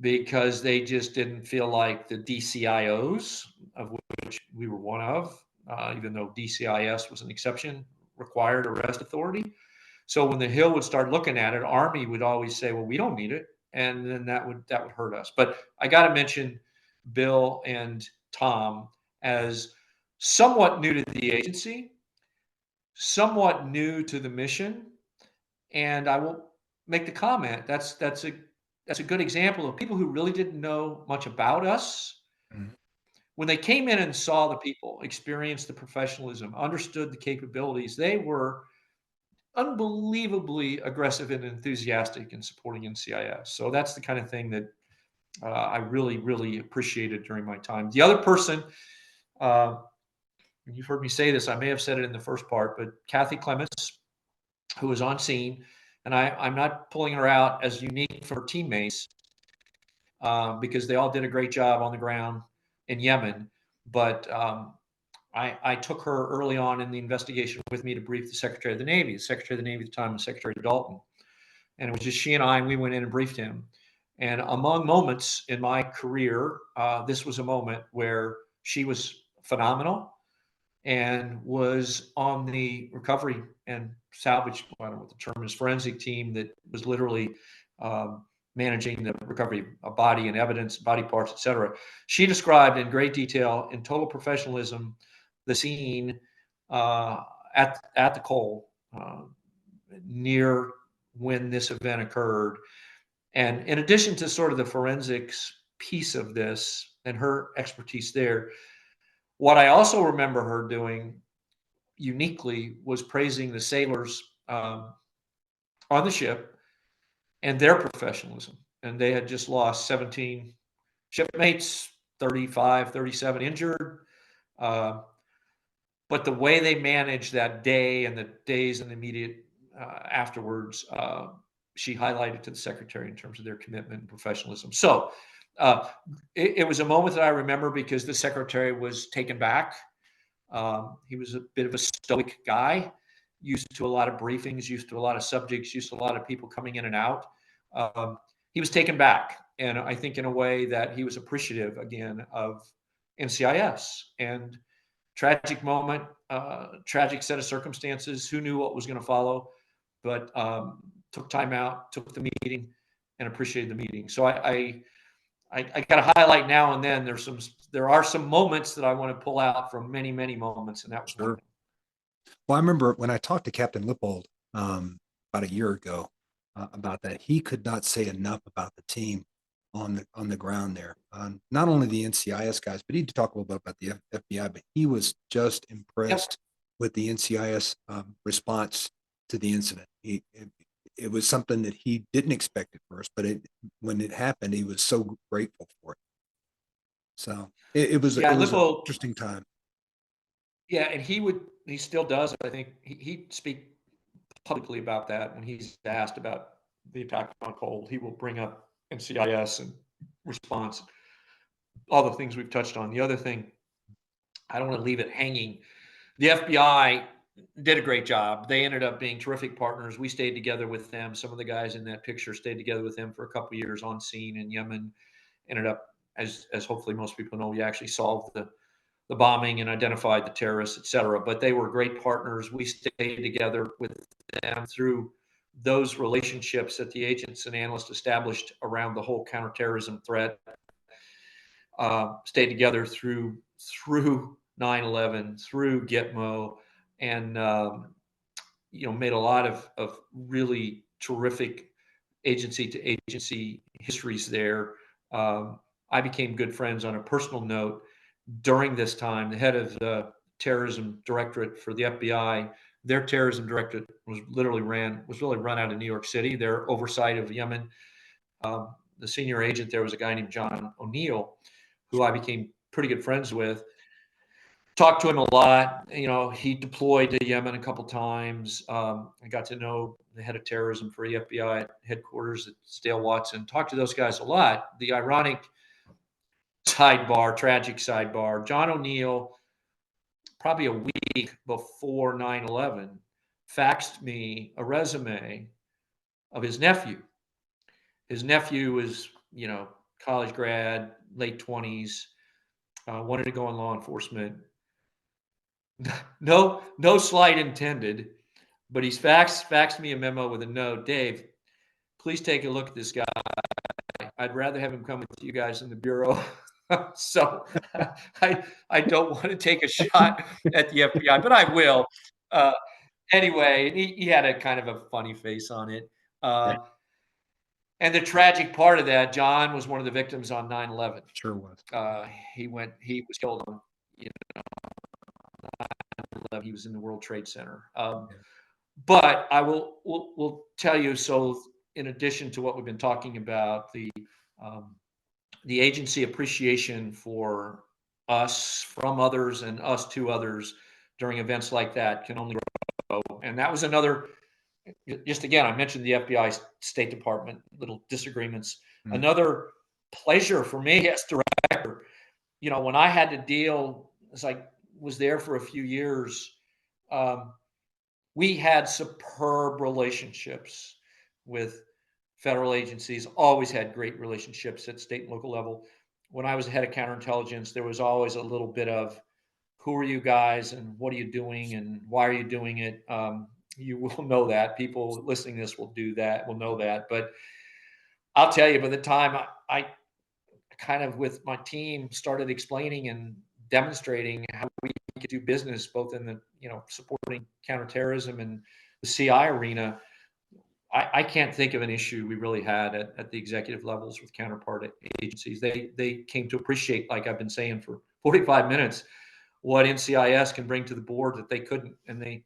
because they just didn't feel like the DCIOs, of which we were one of, even though DCIS was an exception, required arrest authority. So when the Hill would start looking at it, Army would always say, "Well, we don't need it," and then that would hurt us. But I got to mention Bill and Tom as somewhat new to the agency, somewhat new to the mission, and I will make the comment that's a good example of people who really didn't know much about us. Mhm. When they came in and saw the people, experienced the professionalism, understood the capabilities, they were unbelievably aggressive and enthusiastic in supporting NCIS. So that's the kind of thing that I really, really appreciated during my time. The other person, uh, you've heard me say this, I may have said it in the first part, but Kathy Clements, who was on scene, and I'm not pulling her out as unique from her teammates because they all did a great job on the ground in Yemen. But I took her early on in the investigation with me to brief the Secretary of the Navy. The Secretary of the Navy at the time was Secretary Dalton. And it was just she and I, and we went in and briefed him. And among moments in my career, this was a moment where she was phenomenal and was on the recovery and salvage, I don't know what the term is, forensic team that was literally um, managing the recovery of body and evidence, body parts, et cetera. She described in great detail, in total professionalism, the scene uh, at the Cole near when this event occurred. And in addition to sort of the forensics piece of this and her expertise there, what I also remember her doing uniquely was praising the sailors on the ship and their professionalism. And they had just lost 17 shipmates, 35, 37 injured. Uh, but the way they managed that day and the days and the immediate afterwards, she highlighted to the secretary in terms of their commitment and professionalism. So uh, it was a moment that I remember because the secretary was taken back. He was a bit of a stoic guy, used to a lot of briefings, used to a lot of subjects, used to a lot of people coming in and out. Um, he was taken back, and I think in a way that he was appreciative again of NCIS and tragic moment, tragic set of circumstances. Who knew what was going to follow? But took time out, took the meeting, and appreciated the meeting. So I got to highlight now and then. There are some moments that I want to pull out from many many moments, and that was one of Sure. them. Well, I remember when I talked to Captain Lippold about a year ago about that, he could not say enough about the team on the ground there. Not only the NCIS guys, but he'd talk a little bit about the FBI. But he was just Yep. impressed with the NCIS response to the incident. It was something that he didn't expect at first, but when it happened, he was so grateful for it. So Yeah, it was an Lippo. interesting time. Yeah, and he still does. I think he'd speak publicly about that when he's asked about the attack on Cole. He will bring up NCIS and response, all the things we've touched on. The other thing, I don't want to leave it hanging. The FBI did a great job. They ended up being terrific partners. We stayed together with them. Some of the guys in that picture stayed together with them for a couple of years on scene in Yemen. Ended up, as hopefully most people know, we actually solved the bombing and identified the terrorists, et cetera. But they were great partners. We stayed together with them through those relationships that the agents and analysts established around the whole counterterrorism threat. Stayed together through 9/11, through Gitmo, and made a lot of really terrific agency to agency histories there. I became good friends on a personal note during this time, the head of the terrorism directorate for the FBI, their terrorism directorate was really run out of New York City. Their oversight of Yemen, the senior agent there was a guy named John O'Neill, who I became pretty good friends with. Talked to him a lot. He deployed to Yemen a couple times. I got to know the head of terrorism for the FBI headquarters at Dale Watson. Talked to those guys a lot. The ironic tragic sidebar, John O'Neill, probably a week before 9/11, faxed me a resume of his nephew. His nephew was, college grad, late 20s, wanted to go in law enforcement. No slight intended, but he's faxed me a memo with a note. Dave, please take a look at this guy. I'd rather have him come with you guys in the bureau. So I don't want to take a shot at the FBI, but I will. Anyway, he had a kind of a funny face on it. And the tragic part of that, John was one of the victims on 9/11. Sure was. He was killed on, 9/11. He was in the World Trade Center. But I will tell you, so in addition to what we've been talking about, the agency appreciation for us from others and us to others during events like that can only grow. And that was another, just again, I mentioned the FBI State Department, little disagreements. Another pleasure for me as director, when I had to deal, as I was there for a few years, we had superb relationships with federal agencies, always had great relationships at state and local level. When I was the head of counterintelligence, there was always a little bit of, who are you guys and what are you doing and why are you doing it? You will know that. People listening to this will know that. But I'll tell you, by the time I kind of with my team started explaining and demonstrating how we could do business both in the, supporting counterterrorism and the CI arena, I can't think of an issue we really had at the executive levels with counterpart agencies. They came to appreciate, like I've been saying for 45 minutes, what NCIS can bring to the board that they couldn't, and they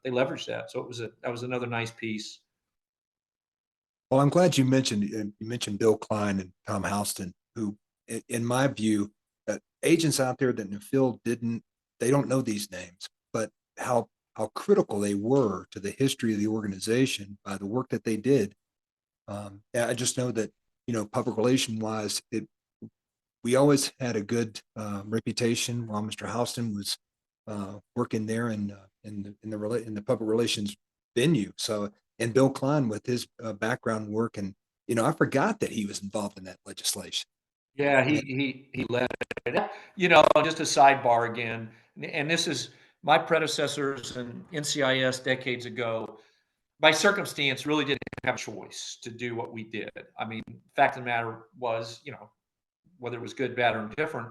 leveraged that. So that was another nice piece. Well, I'm glad you mentioned Bill Klein and Tom Houston, who, in my view, agents out there that in the field they don't know these names, but how critical they were to the history of the organization by the work that they did. I just know that, public relation wise, we always had a good reputation while Mr. Houston was working there in the public relations venue. So, and Bill Klein with his background work, and I forgot that he was involved in that legislation. Yeah, he led it. Just a sidebar again, and this is my predecessors and NCIS decades ago. By circumstance, really didn't have a choice to do what we did. I mean, fact of the matter was, whether it was good, bad, or indifferent,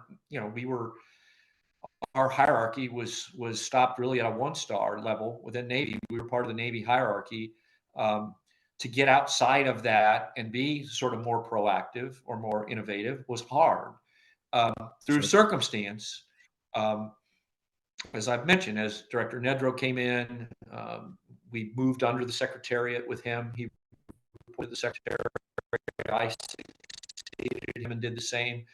our hierarchy was stopped really at a 1-star level within Navy. We were part of the Navy hierarchy. To get outside of that and be sort of more proactive or more innovative was hard. Through circumstance, as I've mentioned, as Director Nedrow came in, we moved under the Secretariat with him. He reported to the Secretary. I succeeded him and did the same.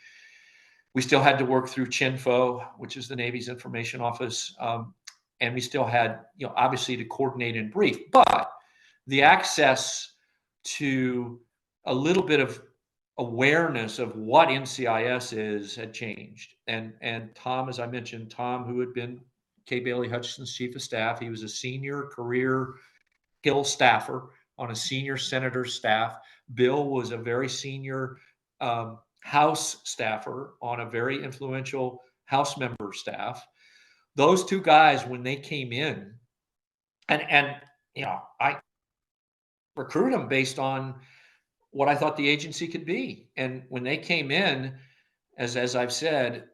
We still had to work through CHINFO, which is the Navy's information office, and we still had, obviously to coordinate and brief. But the access to a little bit of awareness of what NCIS is had changed. And Tom, as I mentioned, Tom, who had been Kay Bailey Hutchison's chief of staff, he was a senior career Hill staffer on a senior senator's staff. Bill was a very senior House staffer on a very influential House member staff. Those two guys, when they came in, and I recruited them based on what I thought the agency could be. And when they came in, as I've said,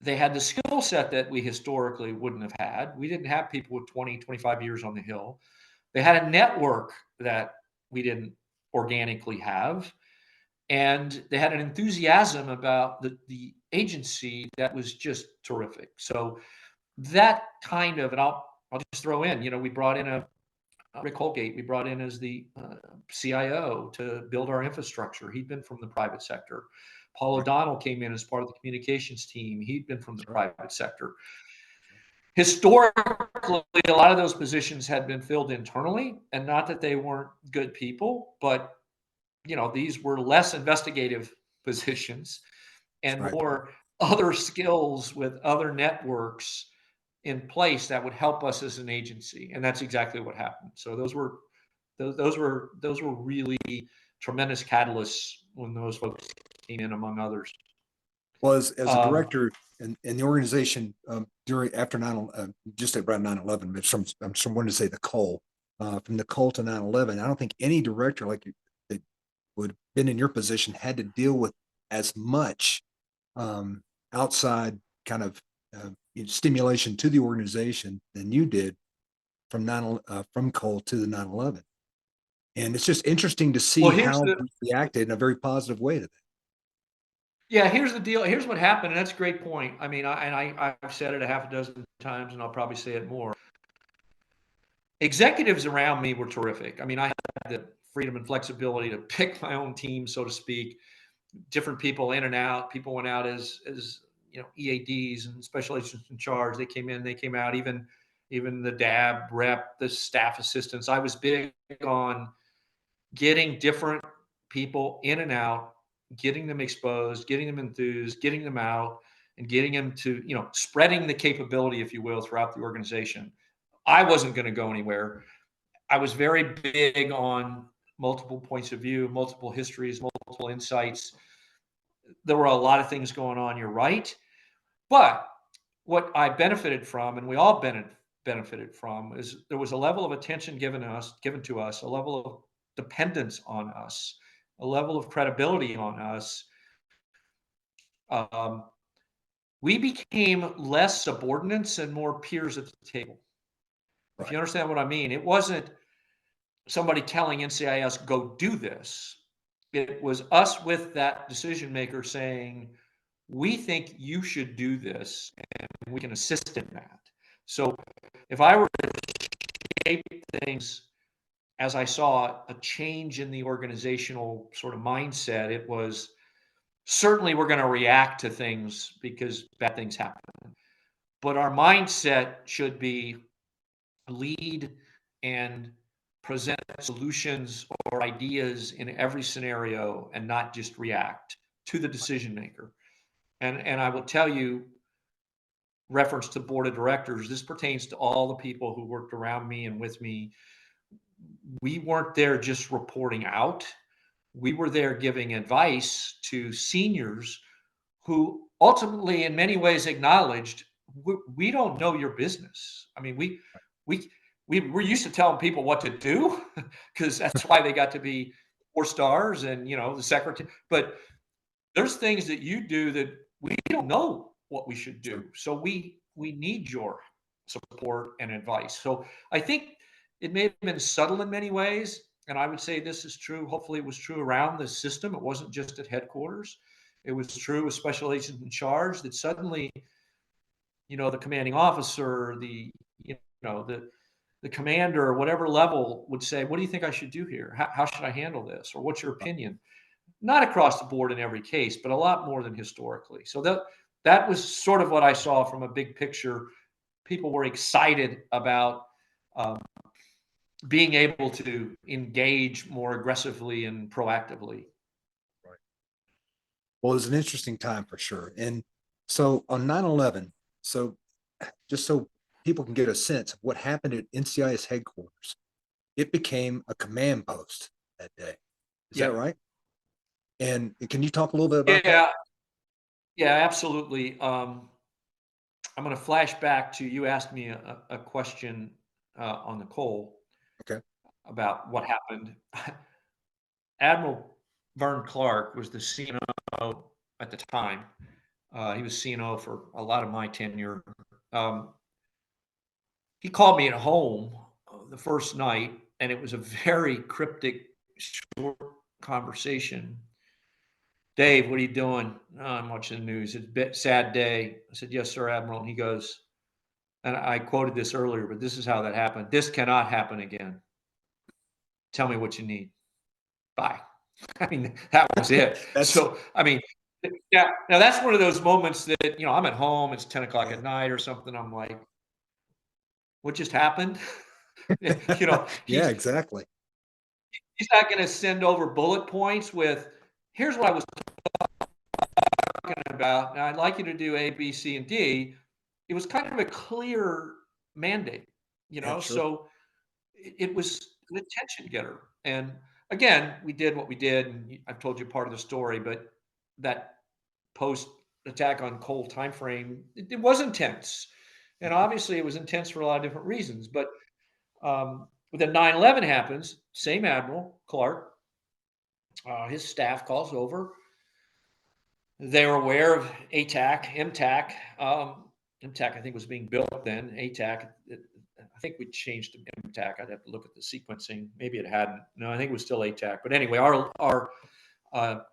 they had the skill set that we historically wouldn't have had. We didn't have people with 20, 25 years on the Hill. They had a network that we didn't organically have. And they had an enthusiasm about the agency that was just terrific. So that kind of, and I'll just throw in, we brought in Rick Holgate, we brought in as the CIO to build our infrastructure. He'd been from the private sector. Paul O'Donnell came in as part of the communications team. He'd been from the private sector. Historically, a lot of those positions had been filled internally, and not that they weren't good people, but these were less investigative positions and more other skills with other networks in place that would help us as an agency, and that's exactly what happened. So those were really tremendous catalysts when those folks came in, among others. Well, as a director in the organization after just around 9/11, but I'm someone to say the Cole, from the Cole to 9/11, I don't think any director like you that would have been in your position had to deal with as much outside kind of stimulation to the organization than you did from Cole to the 9/11. And it's just interesting to see how we reacted in a very positive way to that. Yeah, here's the deal. Here's what happened, and that's a great point. I mean, I've said it a half a dozen times, and I'll probably say it more. Executives around me were terrific. I mean, I had the freedom and flexibility to pick my own team, so to speak. Different people in and out. People went out as EADs and special agents in charge. They came in, they came out. Even the DAB rep, the staff assistants. I was big on getting different people in and out, getting them exposed, getting them enthused, getting them out, and getting them to, spreading the capability, if you will, throughout the organization. I wasn't going to go anywhere. I was very big on multiple points of view, multiple histories, multiple insights. There were a lot of things going on, you're right. But what I benefited from, and we all benefited from, is there was a level of attention given to us, a level of dependence on us, a level of credibility on us. We became less subordinates and more peers at the table. Right. If you understand what I mean, it wasn't somebody telling NCIS, go do this. It was us with that decision maker saying, we think you should do this, and we can assist in that. So if I were to shape things as I saw a change in the organizational sort of mindset, it was certainly we're going to react to things because bad things happen. But our mindset should be lead and present solutions or ideas in every scenario and not just react to the decision maker. And I will tell you, reference to board of directors, this pertains to all the people who worked around me and with me. We weren't there just reporting out. We were there giving advice to seniors who ultimately, in many ways, acknowledged we don't know your business. I mean, we're used to telling people what to do because that's why they got to be 4 stars and the secretary. But there's things that you do that we don't know what we should do. So we need your support and advice. So I think it may have been subtle in many ways. And I would say this is true. Hopefully it was true around the system. It wasn't just at headquarters. It was true with special agents in charge that suddenly, the commanding officer, the commander or whatever level would say, what do you think I should do here? How should I handle this? Or what's your opinion? Not across the board in every case, but a lot more than historically. So that was sort of what I saw from a big picture. People were excited about being able to engage more aggressively and proactively. Right. Well, it was an interesting time for sure. And so on 9/11, so just so people can get a sense of what happened at NCIS headquarters, it became a command post that day. Is that right? And can you talk a little bit about that? Yeah, absolutely. I'm going to flash back to you asked me a question on the Cole. Okay. About what happened. Admiral Vern Clark was the CNO at the time. He was CNO for a lot of my tenure. He called me at home the first night, and it was a very cryptic, short conversation Dave, what are you doing? "Oh, I'm watching the news. It's a bit sad day." I said, "Yes, sir, Admiral." And he goes, and I quoted this earlier, but this is how that happened. "This cannot happen again. Tell me what you need. Bye." I mean, that was it. That's So, I mean, yeah, now that's one of those moments that, I'm at home, it's 10 o'clock yeah. at night or something. I'm like, what just happened? you know, Yeah, he's exactly. he's not going to send over bullet points with, here's what I was talking about. Now I'd like you to do A, B, C, and D. It was kind of a clear mandate, Yeah, sure. so it was an attention getter. And again, we did what we did, and I've told you part of the story, but that post attack on Cole timeframe, it was intense. And obviously it was intense for a lot of different reasons. But when the 9/11 happens, same Admiral Clark, his staff calls over. They're aware of ATAC, MTAC. MTAC, I think, was being built then. ATAC, I think we changed to MTAC. I'd have to look at the sequencing. Maybe it hadn't. No, I think it was still ATAC. But anyway, our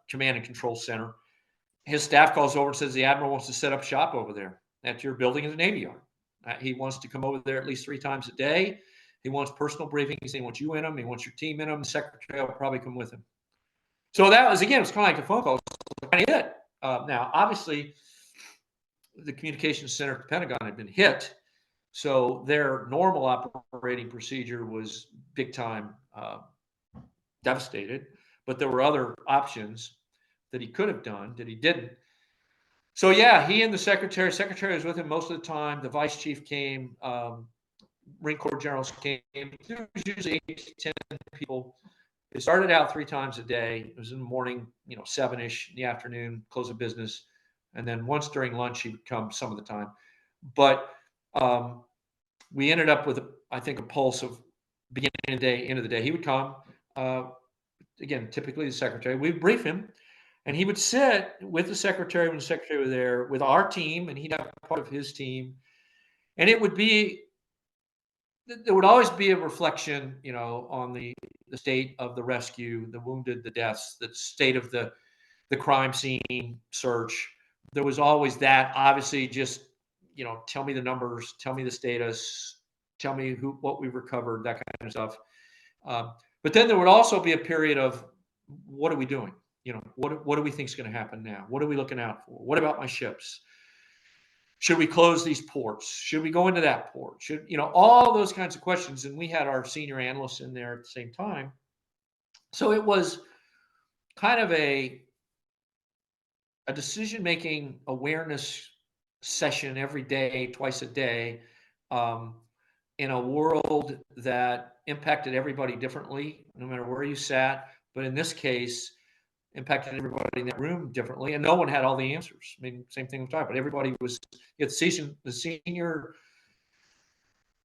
command and control center, his staff calls over and says the Admiral wants to set up shop over there at your building in the Navy Yard. He wants to come over there at least 3 times a day. He wants personal briefings. He wants you in them. He wants your team in them. The secretary will probably come with him. So that was, again, it was kind of like a phone call. Kind of it. Now, obviously, the communications center at the Pentagon had been hit. So their normal operating procedure was big time devastated. But there were other options that he could have done that he didn't. So yeah, he and the secretary was with him most of the time. The vice chief came, Marine Corps generals came. There was usually 8 to 10 people. It started out 3 times a day. It was in the morning, 7-ish, in the afternoon, close of business. And then once during lunch, he would come some of the time. But we ended up with, I think, a pulse of beginning of the day, end of the day. He would come, again, typically the secretary. We'd brief him, and he would sit with the secretary when the secretary was there, with our team, and he'd have part of his team. And it would be, there would always be a reflection, on the state of the rescue, the wounded, the deaths, the state of the crime scene search. There was always that. Obviously, just tell me the numbers, tell me the status, tell me what we recovered, that kind of stuff. But then there would also be a period of, what are we doing? What do we think is going to happen now? What are we looking out for? What about my ships? Should we close these ports? Should we go into that port? Should, all those kinds of questions. And we had our senior analysts in there at the same time. So it was kind of a decision-making awareness session every day, twice a day, in a world that impacted everybody differently, no matter where you sat. But in this case, impacted everybody in that room differently, and no one had all the answers. I mean, same thing with time, but everybody was, the senior,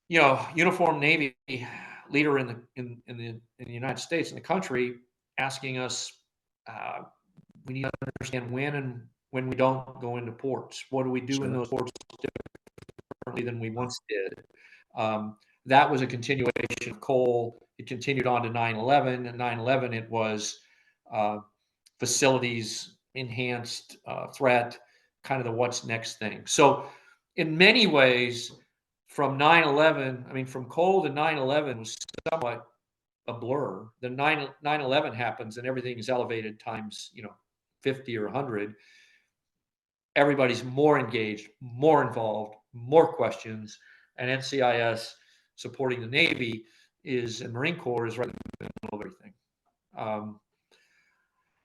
uniformed Navy leader in the United States, in the country, asking us, we need to understand when we don't go into ports. What do we do in those ports differently than we once did? That was a continuation of Cole. It continued on to 9/11. And 9/11, it was facilities, enhanced threat, kind of the what's next thing. So in many ways, from 9/11, I mean, from Cole to 9/11 was somewhat a blur. The 9/11 happens and everything is elevated times, 50 or 100. Everybody's more engaged, more involved, more questions, and NCIS supporting the Navy and Marine Corps is right in the middle of everything.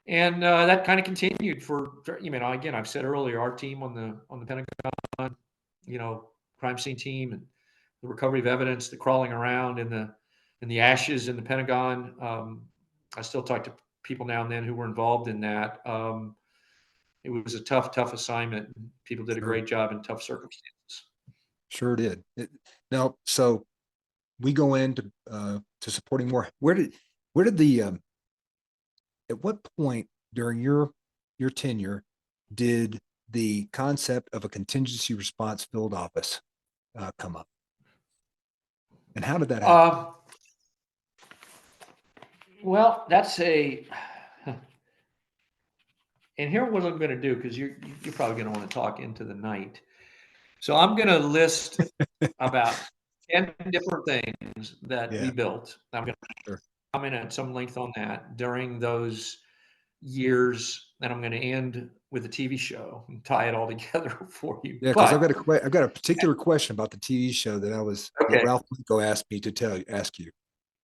And that kind of continued for, again, I've said earlier, our team on the Pentagon, crime scene team, and the recovery of evidence, the crawling around in the ashes in the Pentagon. I still talk to people now and then who were involved in that. It was a tough assignment. People did a great job in tough circumstances. Sure did. Now, so we go into to supporting more. Where did the at what point during your tenure did the concept of a contingency response field office come up, and how did that happen? Well, that's And here's what I'm going to do, because you're probably going to want to talk into the night. So I'm going to list about 10 different things that we Yeah, built. I'm going to sure. comment at some length on that during those years, and I'm going to end with a TV show and tie it all together for you. Yeah, because But I've got a particular question about the TV show that okay, Ralph Linko asked me to ask you.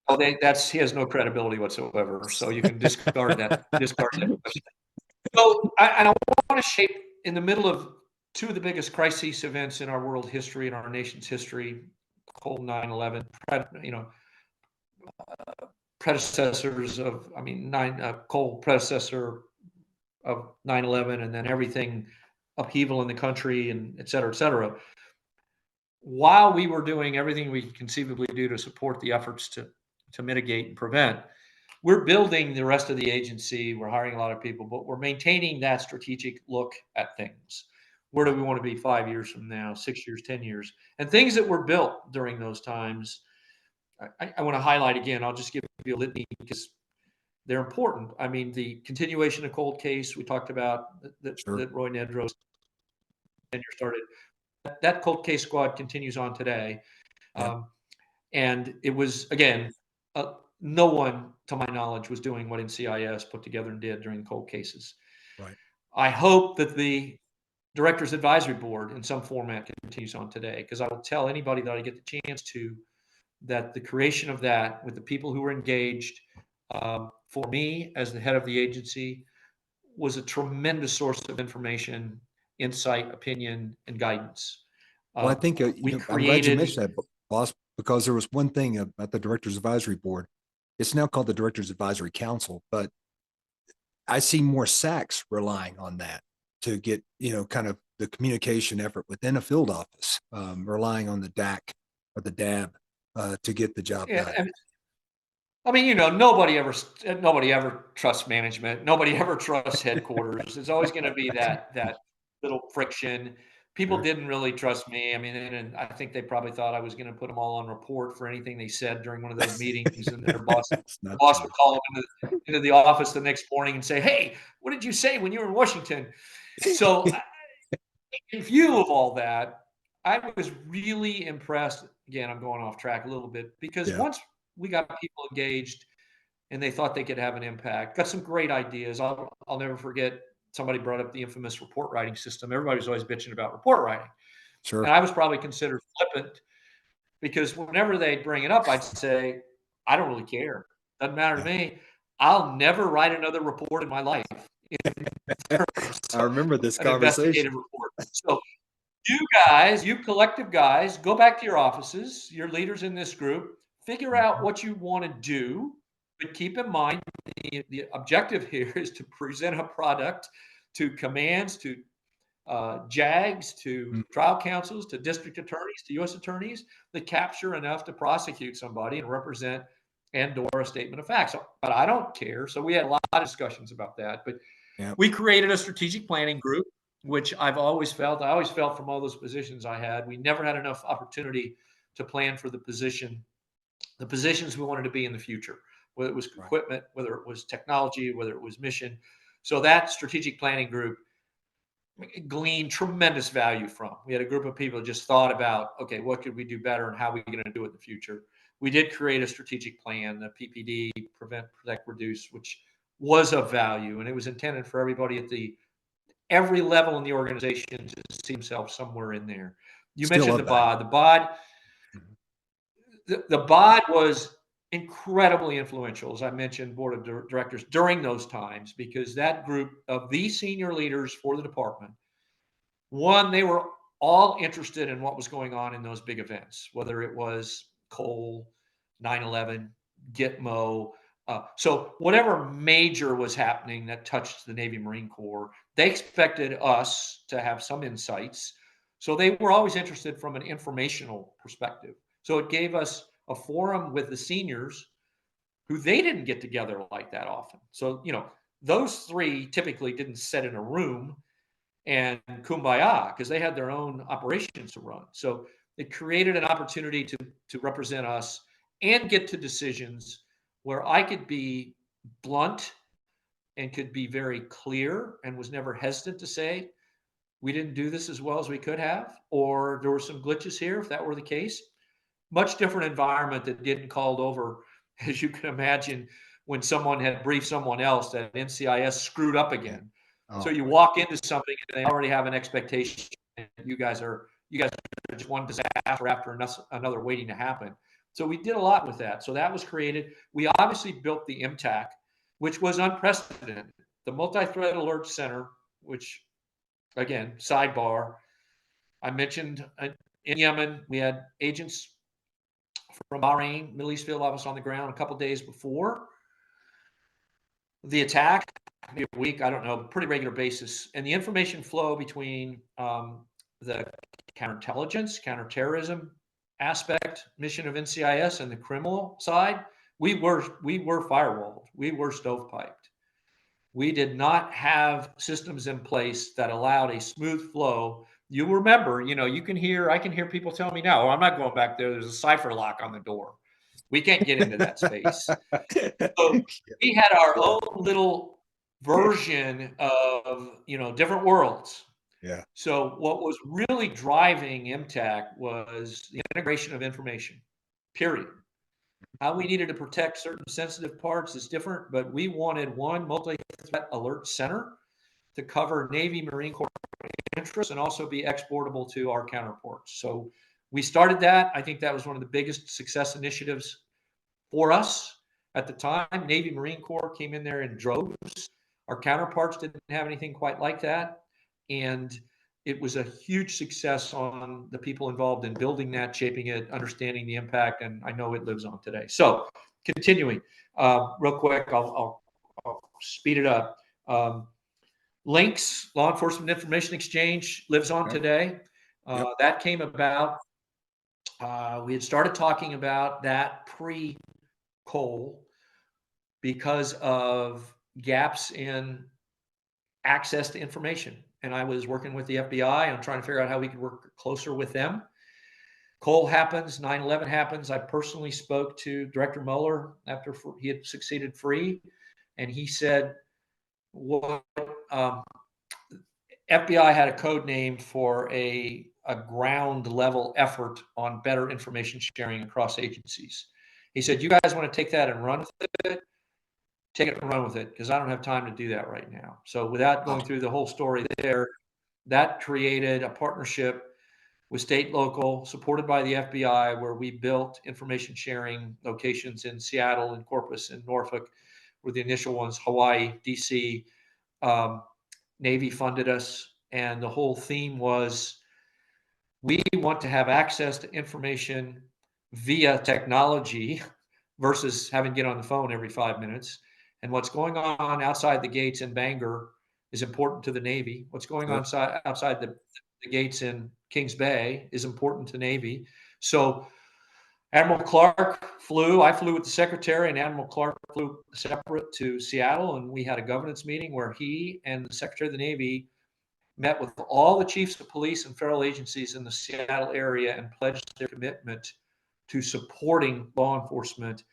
oh, he has no credibility whatsoever, so you can discard that question. So and I want to shape in the middle of two of the biggest crises events in our world history, in our nation's history, Cole 9/11, you know, predecessors of, I mean, Cole predecessor of 9/11, and then everything upheaval in the country, and et cetera, et cetera. While we were doing everything we could conceivably do to support the efforts to mitigate and prevent, we're building the rest of the agency. We're hiring a lot of people, but we're maintaining that strategic look at things. Where do we want to be 5 years from now, 6 years, 10 years? And things that were built during those times, I want to highlight again. I'll just give you a litany because they're important. I mean, the continuation of cold case we talked about Sure. that Roy Nedros tenure started. That cold case squad continues on today. Yeah. Um, and it was, again, no one, to my knowledge, was doing what NCIS put together and did during cold cases. Right. I hope that the Director's Advisory Board in some format continues on today, because I will tell anybody that I get the chance to that the creation of that with the people who were engaged, for me as the head of the agency, was a tremendous source of information, insight, opinion, and guidance. Well, I Uh, think we I'm glad you created, mentioned that, boss, because there was one thing about the Directors Advisory Board. It's now called the Directors Advisory Council, but I see more SACs relying on that to get, kind of the communication effort within a field office, relying on the DAC or the DAB to get the job done. and I mean, nobody ever trusts management. Nobody ever trusts headquarters. There's always going to be that little friction. People Sure. didn't really trust me. I mean, and I think they probably thought I was going to put them all on report for anything they said during one of those meetings, and their boss That's the not boss true. would call them into the office the next morning and say, "Hey, what did you say when you were in Washington?" So, in view of all that, I was really impressed. Again, I'm going off track a little bit, because Yeah, once we got people engaged and they thought they could have an impact. Got some great ideas. I'll never forget, somebody brought up the infamous report writing system. Everybody was always bitching about report writing. And sure. I was probably considered flippant, because whenever they'd bring it up, I'd say, I don't really care. Doesn't matter to Yeah. me. I'll never write another report in my life in terms I of remember this an conversation. investigative report. So you guys, you collective guys, go back to your offices, your leaders in this group, figure out Mhm. what you want to do, but keep in mind the objective here is to present a product to commands, to JAGs, to Mm. trial counsels, to district attorneys, to U.S. attorneys that capture enough to prosecute somebody and represent and/or a statement of facts. So, but I don't care. So we had a lot of discussions about that. But Yeah, we created a strategic planning group, which I always felt from all those positions I had, we never had enough opportunity to plan for the positions we wanted to be in the future, whether it was right. equipment, whether it was technology, whether it was mission. So that strategic planning group gleaned tremendous value from. We had a group of people that just thought about, okay, what could we do better and how are we going to do it in the future? We did create a strategic plan, the PPD, prevent, protect, reduce, which was of value, and it was intended for everybody at every level in the organization to see himself somewhere in there. You Still mentioned of the value. bod. Mhm. The bod was incredibly influential, as I mentioned, board of directors during those times, because that group of the senior leaders for the department, one, they were all interested in what was going on in those big events, whether it was Cole, 9/11, Gitmo. So whatever major was happening that touched the Navy Marine Corps, they expected us to have some insights. So they were always interested from an informational perspective. So it gave us a forum with the seniors who they didn't get together like that often. So, those three typically didn't sit in a room and kumbaya, because they had their own operations to run. So it created an opportunity to represent us and get to decisions where I could be blunt and could be very clear and was never hesitant to say, we didn't do this as well as we could have, or there were some glitches here, if that were the case. Much different environment that didn't called over, as you can imagine, when someone had briefed someone else that NCIS screwed up Yeah. again. So Oh, you walk into something and they already have an expectation. And you guys are just one disaster after another waiting to happen. So we did a lot with that. So that was created. We obviously built the MTAC, which was unprecedented. The Multi-Threat Alert Center, which again, sidebar, I mentioned in Yemen, we had agents from Bahrain, Middle East Field Office on the ground a couple days before the attack, maybe a week, I don't know, pretty regular basis. And the information flow between the counterintelligence, counterterrorism aspect mission of NCIS and the criminal side, we were firewalled, we were stovepiped. We did not have systems in place that allowed a smooth flow. You remember, I can hear people tell me now, oh, I'm not going back there. There's a cipher lock on the door. We can't get into that space. So we had our yeah, own little version of, different worlds. yeah, So what was really driving MTAC was the integration of information, period. How we needed to protect certain sensitive parts is different, but we wanted one multi-threat alert center to cover Navy, Marine Corps interests and also be exportable to our counterparts. So we started that. I think that was one of the biggest success initiatives for us at the time. Navy, Marine Corps came in there in droves. Our counterparts didn't have anything quite like that. And it was a huge success on the people involved in building that, shaping it, understanding the impact, and I know it lives on today. So, continuing, real quick, I'll speed it up. Links, Law Enforcement Information Exchange, lives on yep, today. yep, That came about. We had started talking about that Cole because of gaps in access to information. And I was working with the FBI on trying to figure out how we could work closer with them. Cole happens, 9/11 happens. I personally spoke to Director Mueller after he had succeeded free, and he said, "What FBI had a code name for a ground level effort on better information sharing across agencies." He said, "You guys want to take that and run with it? Take it and run with it, because I don't have time to do that right now." So without wow, going through the whole story there, that created a partnership with state, local, supported by the FBI, where we built information sharing locations in Seattle and Corpus and Norfolk were the initial ones, Hawaii, DC. Um, Navy funded us. And the whole theme was we want to have access to information via technology versus having to get on the phone every 5 minutes. And what's going on outside the gates in Bangor is important to the Navy. What's going on sure, outside the gates in Kings Bay is important to Navy. So Admiral Clark I flew with the secretary, and Admiral Clark flew separate to Seattle. And we had a governance meeting where he and the Secretary of the Navy met with all the chiefs of police and federal agencies in the Seattle area and pledged their commitment to supporting law enforcement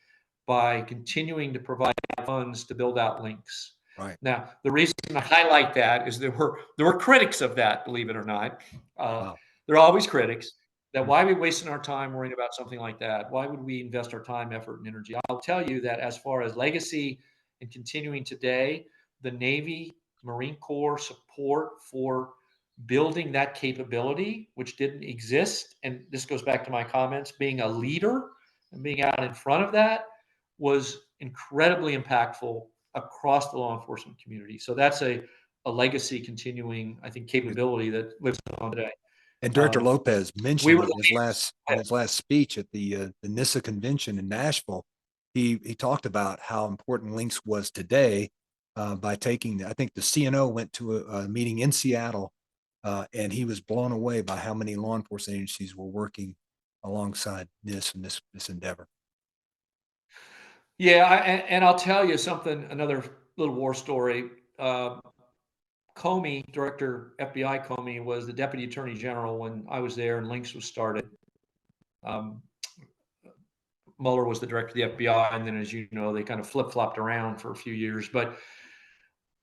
by continuing to provide funds to build out links. right, Now, the reason I highlight that is there were critics of that, believe it or not. wow, There are always critics. That mm, why are we wasting our time worrying about something like that? Why would we invest our time, effort, and energy? I'll tell you that as far as legacy and continuing today, the Navy, Marine Corps support for building that capability, which didn't exist, and this goes back to my comments, being a leader and being out in front of that was incredibly impactful across the law enforcement community. So that's a legacy continuing, I think, capability that lives on today. and Director Um, Lopez we were mentioned the in his last speech at the NISA convention in Nashville. He talked about how important links was today by taking. I think the CNO went to a meeting in Seattle, and he was blown away by how many law enforcement agencies were working alongside NIST and this endeavor. Yeah, and I'll tell you something, another little war story. Comey, Director FBI Comey, was the Deputy Attorney General when I was there and Links was started. Um, Mueller was the Director of the FBI, and then, as you know, they kind of flip-flopped around for a few years. But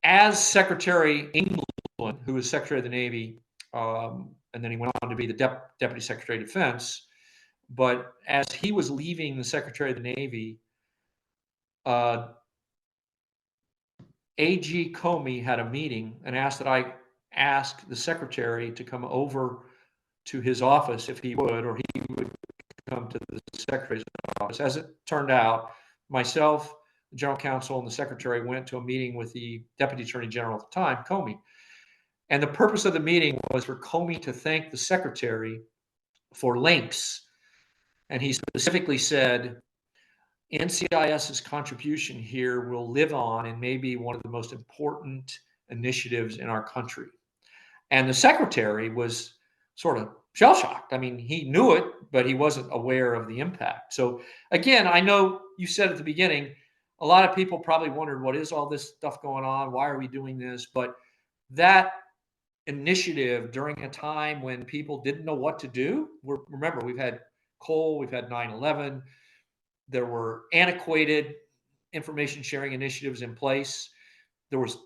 as Secretary England, who was Secretary of the Navy, and then he went on to be the Deputy Secretary of Defense. But as he was leaving the Secretary of the Navy, A.G. Comey had a meeting and asked that I ask the Secretary to come over to his office if he would, or he would come to the Secretary's office. As it turned out, myself, the General Counsel, and the Secretary went to a meeting with the Deputy Attorney General at the time, Comey. And the purpose of the meeting was for Comey to thank the Secretary for links. And he specifically said, NCIS's contribution here will live on and may be one of the most important initiatives in our country. And the Secretary was sort of shell-shocked. I mean, he knew it, but he wasn't aware of the impact. So again, I know you said at the beginning, a lot of people probably wondered, what is all this stuff going on? Why are we doing this? But that initiative during a time when people didn't know what to do. Remember, we've had Cole, we've had 9/11. There were antiquated information sharing initiatives in place. There was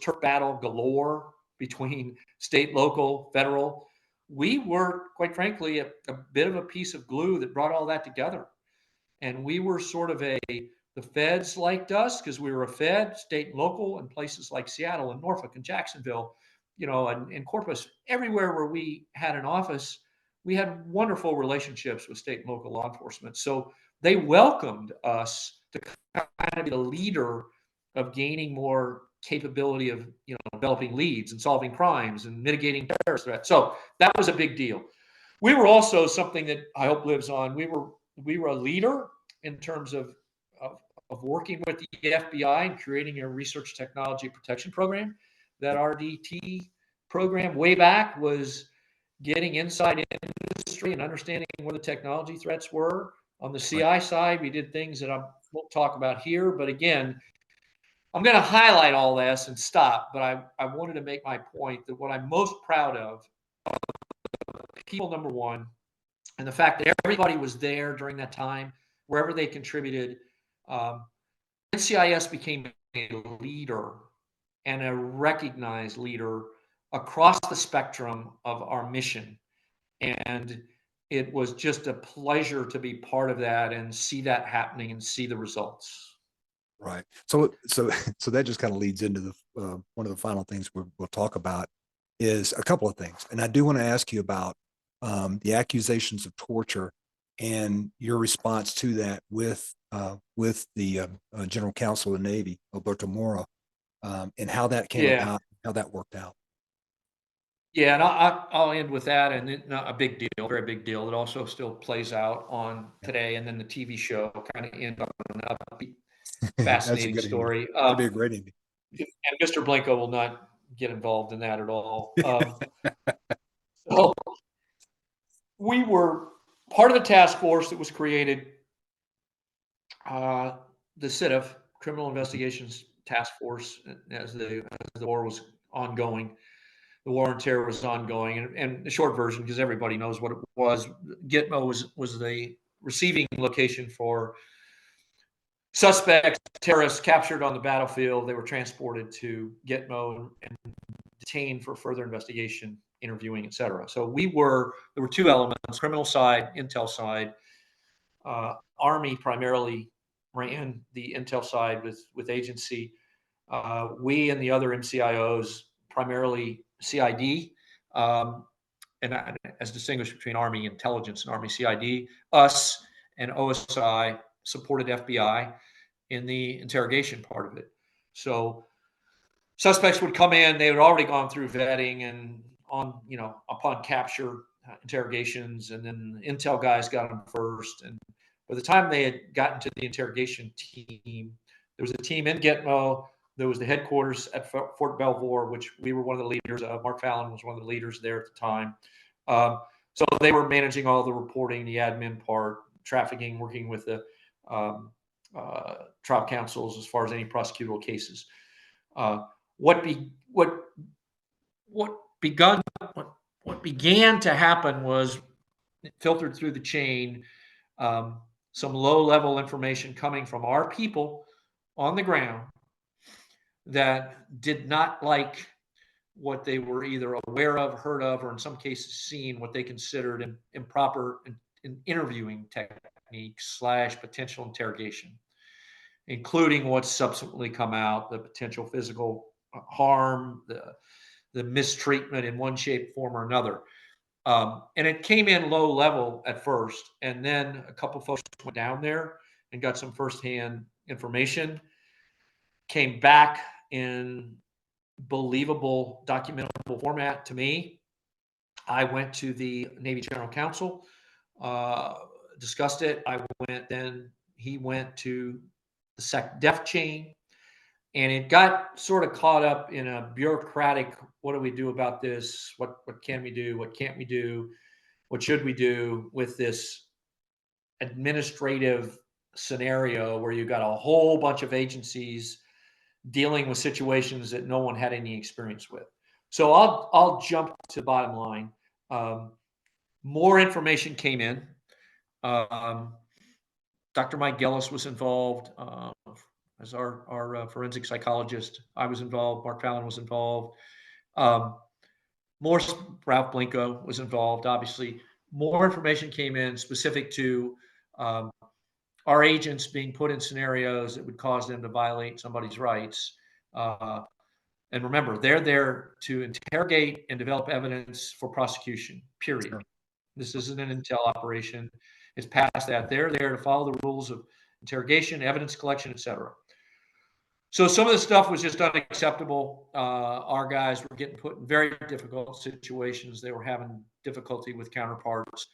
turf battle galore between state, local, federal. We were, quite frankly, a bit of a piece of glue that brought all that together. And we were sort of the feds liked us because we were a fed, state and local, in places like Seattle and Norfolk and Jacksonville, and Corpus. Everywhere where we had an office, we had wonderful relationships with state and local law enforcement. So they welcomed us to kind of be the leader of gaining more capability of developing leads and solving crimes and mitigating terrorist threats. So that was a big deal. We were also something that I hope lives on. We were a leader in terms of working with the FBI and creating a research technology protection program. That RDT program way back was getting inside industry and understanding where the technology threats were. On the CI side, we did things that I won't talk about here, but again, I'm going to highlight all this and stop, but I wanted to make my point that what I'm most proud of, people, number one, and the fact that everybody was there during that time, wherever they contributed. NCIS became a leader and a recognized leader across the spectrum of our mission. And it was just a pleasure to be part of that and see that happening and see the results. Right. So that just kind of leads into the one of the final things we'll talk about is a couple of things. And I do want to ask you about the accusations of torture and your response to that with the General Counsel of the Navy, Alberto Mora, and how that came about, how that worked out. Yeah, and I'll end with that, and a big deal, very big deal. It also still plays out on today, and then the TV show kind of end on an upbeat, fascinating story. That'd be a great ending. And Mr. Blanco will not get involved in that at all. So we were part of the task force that was created, the CITF, Criminal Investigations Task Force, as the war was ongoing. The war on terror was ongoing, and the short version, because everybody knows what it was, Gitmo was the receiving location for suspects, terrorists captured on the battlefield. They were transported to Gitmo and detained for further investigation, interviewing, etc. So there were two elements: criminal side, intel side. Army primarily ran the intel side with agency. We and the other MCIOs primarily CID, and as distinguished between Army intelligence and Army CID. Us and OSI supported FBI in the interrogation part of it. So suspects would come in, they had already gone through vetting and upon capture, interrogations, and then the intel guys got them first. And by the time they had gotten to the interrogation team, there was a team in Gitmo. There was the headquarters at Fort Belvoir, which we were one of the leaders of. Mark Fallon was one of the leaders there at the time. So they were managing all the reporting, the admin part, trafficking, working with the trial counsels as far as any prosecutable cases. What began to happen was filtered through the chain, some low-level information coming from our people on the ground that did not like what they were either aware of, heard of, or in some cases seen what they considered improper in interviewing techniques / potential interrogation, including what's subsequently come out, the potential physical harm, the mistreatment in one shape, form, or another. And it came in low level at first, and then a couple folks went down there and got some firsthand information, came back in believable, documentable format to me. I went to the Navy General Counsel, discussed it. Then he went to the SecDef chain, and it got sort of caught up in a bureaucratic, what do we do about this? What can we do? What can't we do? What should we do with this administrative scenario where you've got a whole bunch of agencies dealing with situations that no one had any experience with? So I'll jump to the bottom line. More information came in. Dr. Mike Gellis was involved as our forensic psychologist. I was involved. Mark Fallon was involved. More Ralph Blinko was involved. Obviously, more information came in specific to our agents being put in scenarios that would cause them to violate somebody's rights. And remember, they're there to interrogate and develop evidence for prosecution, period. Sure. This isn't an intel operation. It's past that. They're there to follow the rules of interrogation, evidence collection, etc. So some of the stuff was just unacceptable. Our guys were getting put in very difficult situations. They were having difficulty with counterparts.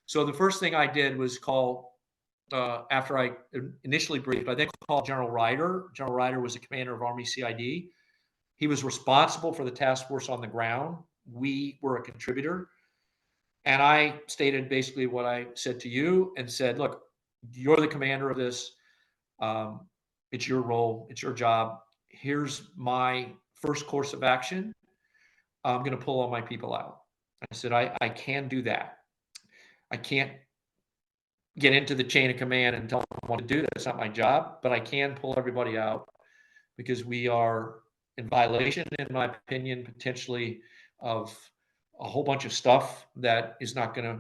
So the first thing I did was call, after I initially briefed, I then called General Ryder. General Ryder was the commander of Army CID. He was responsible for the task force on the ground. We were a contributor. And I stated basically what I said to you and said, look, you're the commander of this. It's your role. It's your job. Here's my first course of action. I'm going to pull all my people out. I said, I can do that. I can't get into the chain of command and tell them what to do. That's not my job, but I can pull everybody out because we are in violation, in my opinion, potentially of a whole bunch of stuff that is not going to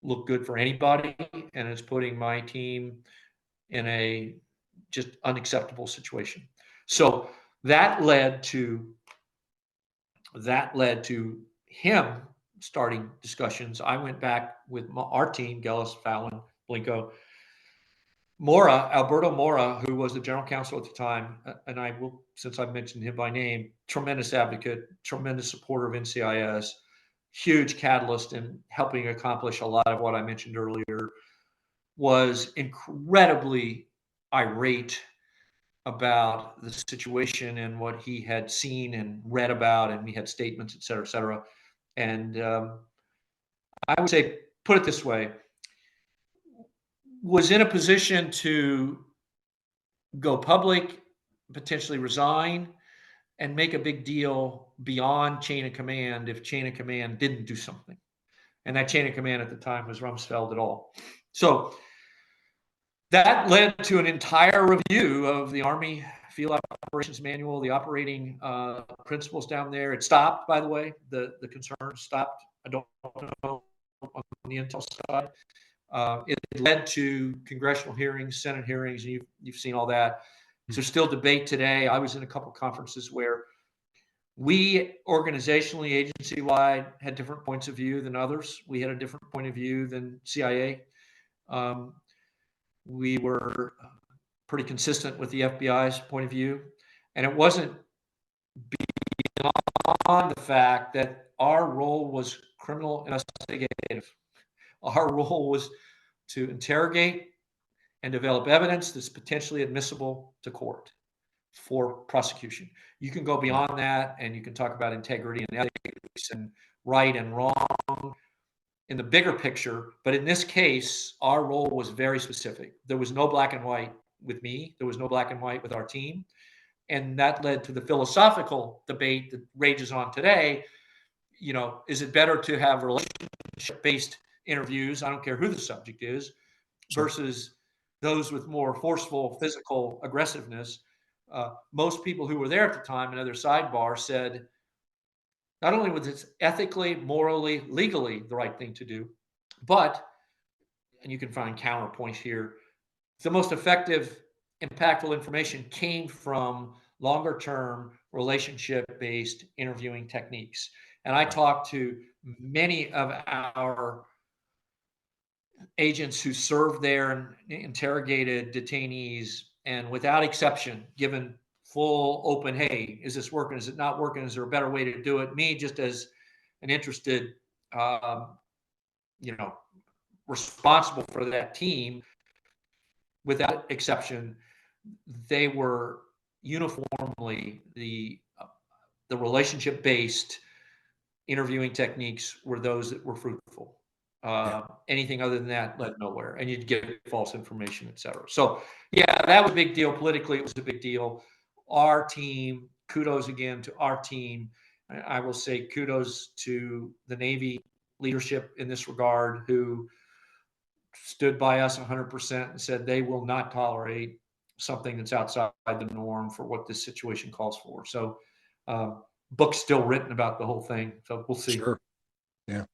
look good for anybody. And it's putting my team in a just unacceptable situation. So that led to him starting discussions. I went back with our team, Gellis, Fallon, Blinko, Alberto Mora, who was the general counsel at the time, and I will, since I've mentioned him by name, tremendous advocate, tremendous supporter of NCIS, huge catalyst in helping accomplish a lot of what I mentioned earlier, was incredibly irate about the situation and what he had seen and read about, and we had statements, et cetera, et cetera. And I would say, put it this way, was in a position to go public, potentially resign, and make a big deal beyond chain of command if chain of command didn't do something. And that chain of command at the time was Rumsfeld et al. So that led to an entire review of the Army Field Operations Manual, the operating principles down there. It stopped, by the way. The concern stopped. I don't know on the intel side. It led to congressional hearings, Senate hearings, and you've seen all that. So there's still debate today. I was in a couple of conferences where we organizationally, agency-wide, had different points of view than others. We had a different point of view than CIA. We were pretty consistent with the FBI's point of view. And it wasn't beyond the fact that our role was criminal investigative. Our role was to interrogate and develop evidence that's potentially admissible to court for prosecution. You can go beyond that, and you can talk about integrity and ethics and right and wrong in the bigger picture. But in this case, our role was very specific. There was no black and white with me. There was no black and white with our team. And that led to the philosophical debate that rages on today. You know, is it better to have relationship-based interviews, I don't care who the subject is, versus those with more forceful physical aggressiveness? most people who were there at the time, another sidebar, said not only was it ethically, morally, legally the right thing to do, but, and you can find counterpoints here, the most effective, impactful information came from longer term relationship based interviewing techniques. And I talked to many of our agents who served there and interrogated detainees, and without exception, given full open, hey, is this working? Is it not working? Is there a better way to do it? Me, just as an interested, um, you know, responsible for that team, without exception, they were uniformly the relationship based interviewing techniques were those that were fruitful. Yeah. Anything other than that led nowhere, and you'd get false information, et cetera. So, yeah, that was a big deal. Politically, it was a big deal. Our team, kudos again to our team. I will say kudos to the Navy leadership in this regard, who stood by us 100% and said they will not tolerate something that's outside the norm for what this situation calls for. So, book's still written about the whole thing. So we'll see. Sure. Yeah.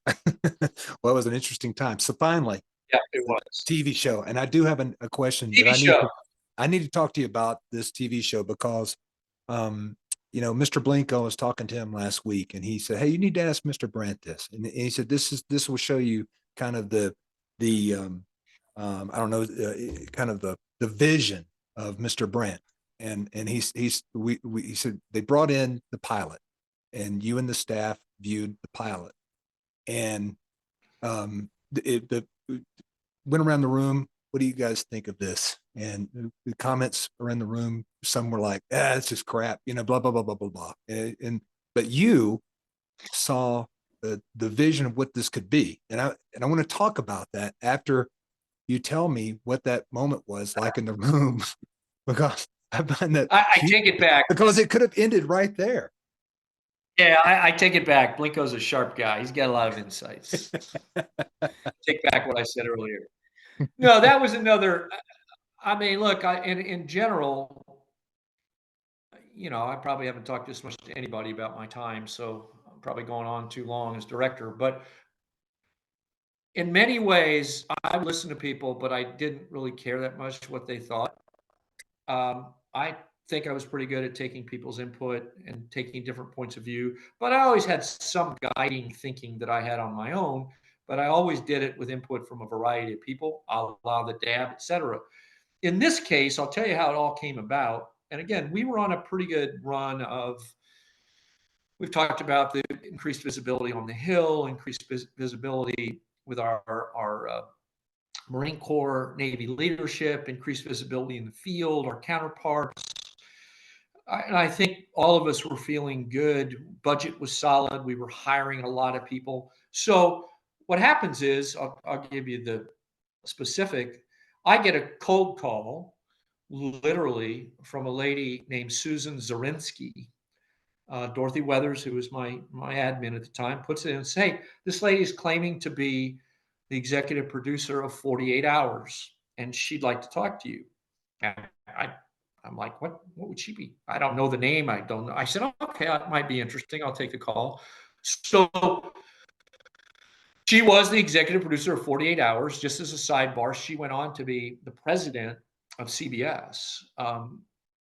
Well, it was an interesting time. So finally, Yeah, it was. TV show, and I do have a question that TV show. I need to talk to you about this TV show because, Mr. Blinko, was talking to him last week, and he said, "Hey, you need to ask Mr. Brant this," and he said, "This will show you kind of the I don't know, kind of the vision of Mr. Brant." And he said they brought in the pilot, and you and the staff viewed the pilot, and the went around the room. What do you guys think of this? And the comments around the room, some were like, it's just crap, blah, blah, blah, blah, blah, blah. But you saw the vision of what this could be. And I want to talk about that after you tell me what that moment was like in the room, because I find that I take it back. because it could have ended right there. Yeah, I take it back. Blinko's a sharp guy. He's got a lot of insights. Take back what I said earlier. No, that was another. I mean, look, in general, I probably haven't talked this much to anybody about my time, so I'm probably going on too long as director. But in many ways, I listened to people, but I didn't really care that much what they thought. I think I was pretty good at taking people's input and taking different points of view, but I always had some guiding thinking that I had on my own. But I always did it with input from a variety of people, a la the DAB, et cetera. In this case, I'll tell you how it all came about. And again, we were on a pretty good run of, we've talked about the increased visibility on the Hill, increased visibility with our Marine Corps, Navy leadership, increased visibility in the field, our counterparts. And I think all of us were feeling good. Budget was solid. We were hiring a lot of people. So what happens is, I'll give you the specific. I get a cold call, literally, from a lady named Susan Zarinsky. Dorothy Weathers, who was my admin at the time, puts it in and says, "Hey, this lady is claiming to be the executive producer of 48 Hours, and she'd like to talk to you." And I'm like, what would she be? I don't know the name. I don't know. I said, "Oh, okay, that might be interesting. I'll take the call." So she was the executive producer of 48 Hours. Just as a sidebar, she went on to be the president of CBS.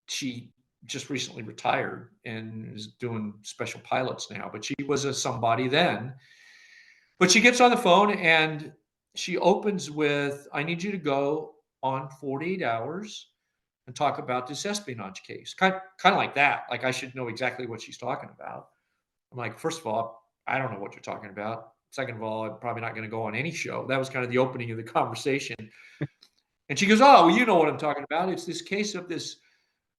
She just recently retired and is doing special pilots now, but she was a somebody then. But she gets on the phone and she opens with, "I need you to go on 48 Hours and talk about this espionage case." Kind of like that. Like I should know exactly what she's talking about. I'm like, first of all, I don't know what you're talking about. Second of all, I'm probably not going to go on any show. That was kind of the opening of the conversation. And she goes, "Oh, well, you know what I'm talking about. It's this case of this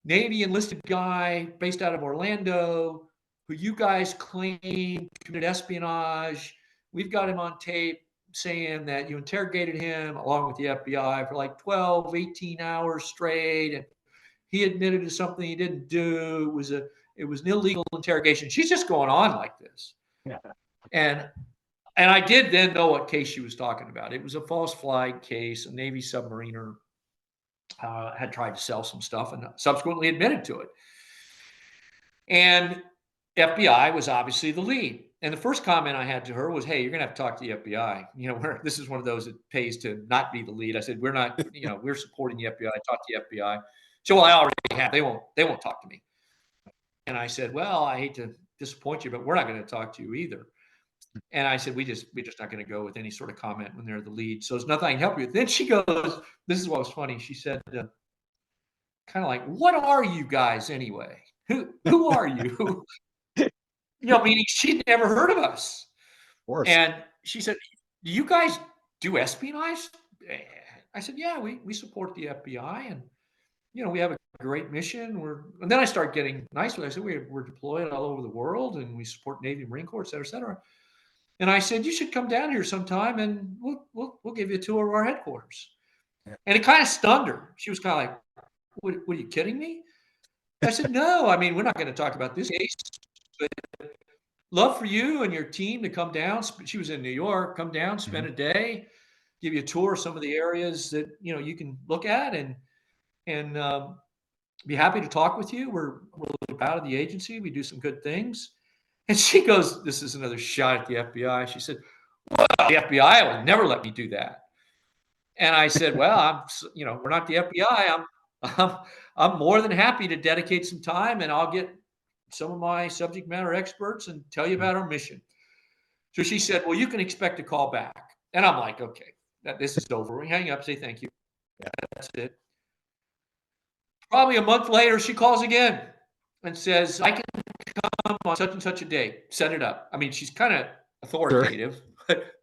Navy enlisted guy based out of Orlando who you guys claim committed espionage. We've got him on tape saying that you interrogated him along with the FBI for like 12, 18 hours straight. And he admitted to something he didn't do. It was an illegal interrogation." She's just going on like this. Yeah. And I did then know what case she was talking about. It was a false flag case, a Navy submariner had tried to sell some stuff and subsequently admitted to it. And FBI was obviously the lead. And the first comment I had to her was, "Hey, you're going to have to talk to the FBI. This is one of those that pays to not be the lead." I said, "We're not, we're supporting the FBI. Talk to the FBI." So, well, I already have. They won't talk to me. And I said, "Well, I hate to disappoint you, but we're not going to talk to you either." And I said, we're just not going to go with any sort of comment when they're the lead. So there's nothing I can help you with. Then she goes, this is what was funny. She said, kind of like, "What are you guys anyway? Who are you?" Meaning she'd never heard of us. Of course. And she said, "Do you guys do espionage?" I said, "Yeah, we support the FBI, and we have a great mission. And then I start getting nice with it. I said, we're deployed all over the world, and we support Navy, Marine Corps, et cetera, et cetera." And I said, "You should come down here sometime, and we'll give you a tour of our headquarters." Yeah. And it kind of stunned her. She was kind of like, what are you kidding me?" I said, "No, I mean, we're not going to talk about this case, but love for you and your team to come down." She was in New York. "Come down, spend a day, give you a tour of some of the areas that you can look at, and be happy to talk with you. We're really proud of the agency. We do some good things." And she goes, this is another shot at the FBI. She said, "Well, the FBI will never let me do that." And I said, "Well, we're not the FBI. I'm more than happy to dedicate some time, and I'll get some of my subject matter experts and tell you about our mission." So she said, "Well, you can expect a call back." And I'm like, "Okay, this is over." We hang up, say thank you. That's it. Probably a month later, she calls again and says, "I can come on such and such a day. Set it up." I mean, she's kind of authoritative, but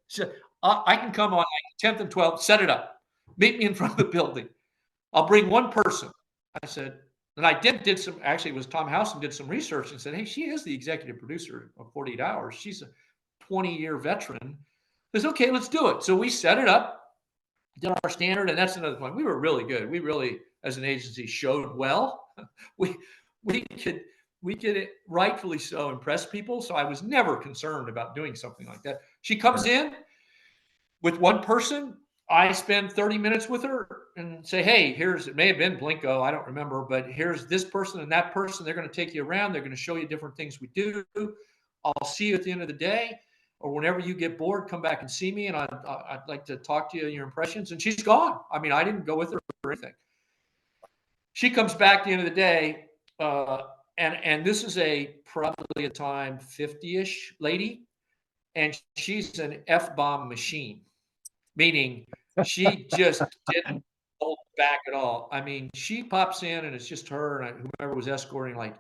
I can come on like 10th and 12th. Set it up. Meet me in front of the building. I'll bring one person. I said, and I did some. Actually, it was Tom Howson did some research and said, "Hey, she is the executive producer of 48 Hours. She's a 20-year veteran." I said, "Okay, let's do it." So we set it up, did our standard, and that's another point. We were really good. We really, as an agency, showed well. We could rightfully so impress people. So I was never concerned about doing something like that. She comes in with one person. I spend 30 minutes with her and say, "Hey, it may have been Blinko, I don't remember, but here's this person and that person. They're going to take you around. They're going to show you different things we do. I'll see you at the end of the day, or whenever you get bored, come back and see me, and I'd like to talk to you and your impressions." And she's gone. I mean, I didn't go with her or anything. She comes back at the end of the day, and this is probably a time 50-ish lady, and she's an F-bomb machine, meaning she just didn't hold back at all. I mean, she pops in, and it's just her and whoever was escorting. Like,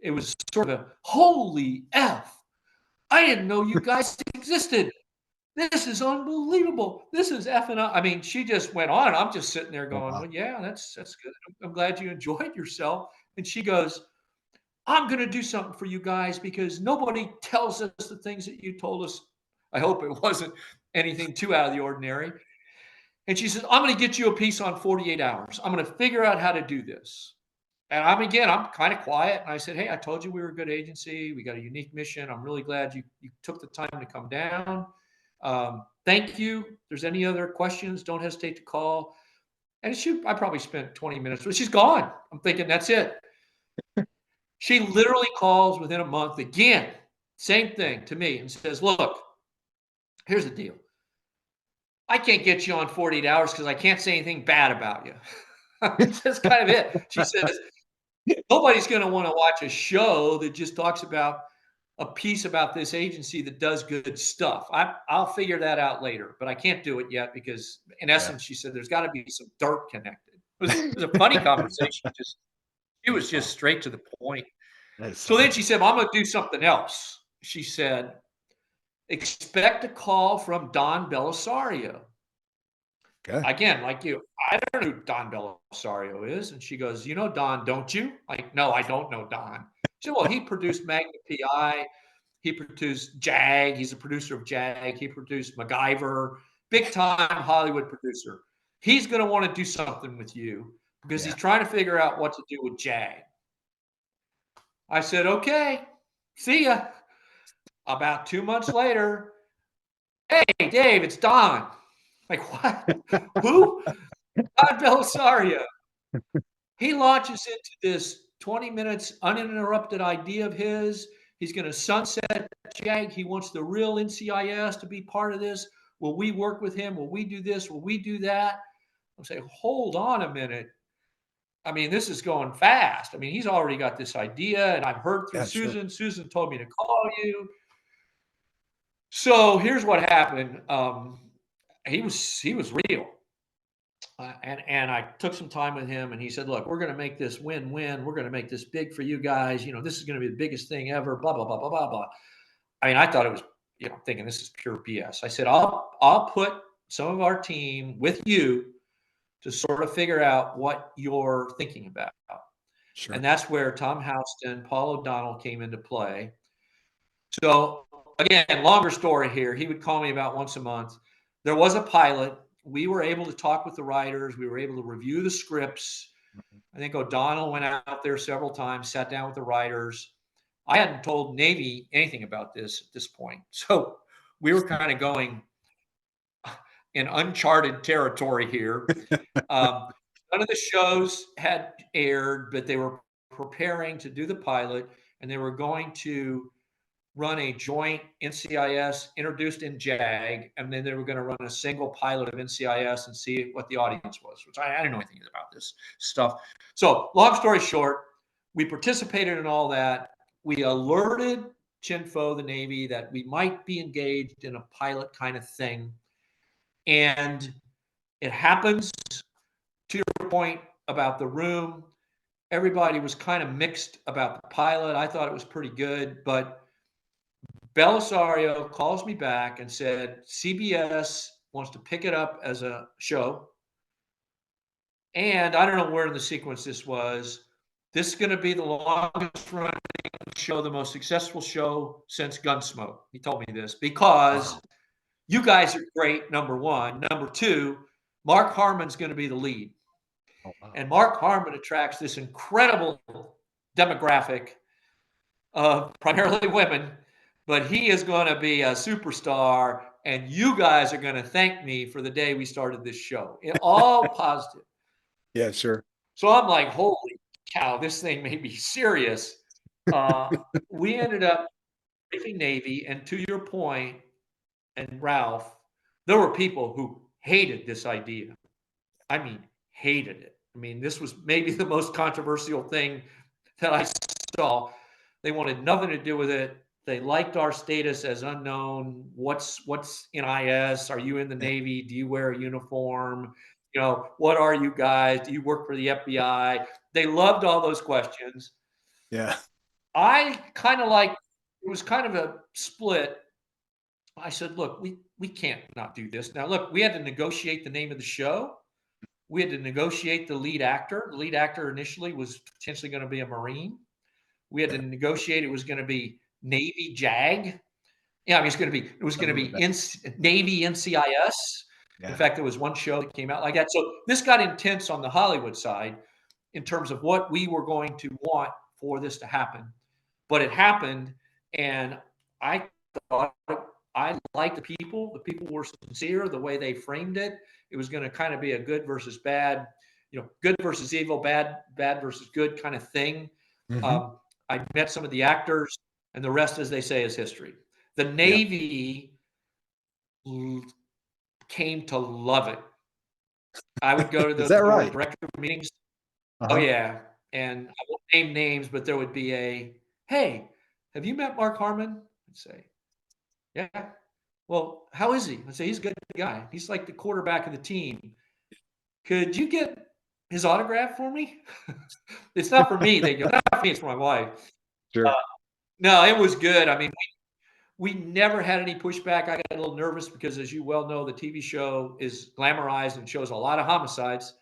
it was sort of a, "Holy F! I didn't know you guys existed. This is unbelievable. This is effing up." I mean, she just went on, and I'm just sitting there going, "Well, yeah, that's good. I'm glad you enjoyed yourself." And she goes, "I'm going to do something for you guys because nobody tells us the things that you told us." I hope it wasn't anything too out of the ordinary. And she says, "I'm going to get you a piece on 48 Hours. I'm going to figure out how to do this." And I'm kind of quiet. And I said, "Hey, I told you we were a good agency. We got a unique mission. I'm really glad you took the time to come down. Thank you. If there's any other questions, don't hesitate to call." And I probably spent 20 minutes, but she's gone. I'm thinking, that's it. She literally calls within a month again, same thing to me, and says, "Look, here's the deal. I can't get you on 48 Hours because I can't say anything bad about you." That's kind of it. She says, "Nobody's going to want to watch a show that just talks about a piece about this agency that does good stuff. I'll figure that out later, but I can't do it yet because," in essence, she said, "there's got to be some dirt connected." It was a funny conversation. She was just straight to the point. So then she said, "Well, I'm going to do something else." She said, "Expect a call from Don Belisario." Okay. Again, like you, I don't know who Don Belisario is. And she goes, "You know Don, don't you?" Like, "No, I don't know Don." She said, "Well, he produced Magna PI. He produced JAG. He's a producer of JAG. He produced MacGyver, big time Hollywood producer. He's going to want to do something with you because he's trying to figure out what to do with JAG." I said, "Okay, see ya." About 2 months later, "Hey, Dave, it's Don." Like, "What? Who?" Todd Belisario. He launches into this 20 minutes uninterrupted idea of his. He's going to sunset JAG. He wants the real NCIS to be part of this. Will we work with him? Will we do this? Will we do that? I'm saying, hold on a minute. I mean, this is going fast. I mean, he's already got this idea, and I've heard through Yeah, sure. Susan. Susan told me to call you. So here's what happened. He was real. And I took some time with him, and he said, "Look, we're going to make this win-win. We're going to make this big for you guys. You know, this is going to be the biggest thing ever. Blah blah blah blah blah blah." I mean, I thought it was, thinking this is pure BS. I said, "I'll put some of our team with you to sort of figure out what you're thinking about." Sure. And that's where Tom Houston, Paul O'Donnell came into play. So again, longer story here. He would call me about once a month. There was a pilot. We were able to talk with the writers. We were able to review the scripts. I think O'Donnell went out there several times, sat down with the writers. I hadn't told Navy anything about this at this point. So we were kind of going in uncharted territory here. None of the shows had aired, but they were preparing to do the pilot, and they were going to run a joint NCIS introduced in JAG, and then they were going to run a single pilot of NCIS and see what the audience was, which I didn't know anything about this stuff. So long story short, we participated in all that. We alerted Chinfo, the Navy, that we might be engaged in a pilot kind of thing. And it happens, to your point about the room, everybody was kind of mixed about the pilot. I thought it was pretty good, but Belisario calls me back and said, CBS wants to pick it up as a show. And I don't know where in the sequence this was. This is going to be the longest running show, the most successful show since Gunsmoke. He told me this because you guys are great, number one. Number two, Mark Harmon's going to be the lead. Oh, wow. And Mark Harmon attracts this incredible demographic of primarily women, but he is going to be a superstar, and you guys are going to thank me for the day we started this show. All positive. Yeah, sure. So I'm like, holy cow, this thing may be serious. We ended up briefing Navy, and to your point, and Ralph, there were people who hated this idea. I mean, hated it. I mean, this was maybe the most controversial thing that I saw. They wanted nothing to do with it. They liked our status as unknown. What's NIS? Are you in the Navy? Do you wear a uniform? What are you guys? Do you work for the FBI? They loved all those questions. Yeah. I kind of it was kind of a split. I said, look, we can't not do this. Now, look, we had to negotiate the name of the show. We had to negotiate the lead actor. The lead actor initially was potentially going to be a Marine. We had to negotiate it was going to be Navy JAG. Yeah, I mean, it was going to be Navy NCIS. Yeah. In fact, there was one show that came out like that. So this got intense on the Hollywood side in terms of what we were going to want for this to happen. But it happened, and I thought I liked the people. The people were sincere, the way they framed it. It was going to kind of be a good versus bad, good versus evil, bad versus good kind of thing. Mm-hmm. I met some of the actors, and the rest, as they say, is history. The Navy came to love it. I would go to the director meetings. Uh-huh. Oh, yeah. And I won't name names, but there would be hey, have you met Mark Harmon? I'd say, yeah. Well, how is he? I'd say, he's a good guy. He's like the quarterback of the team. Could you get his autograph for me? It's not for me. They go, not for me, it's for my wife. Sure. No, it was good. I mean, we never had any pushback. I got a little nervous because, as you well know, the TV show is glamorized and shows a lot of homicides.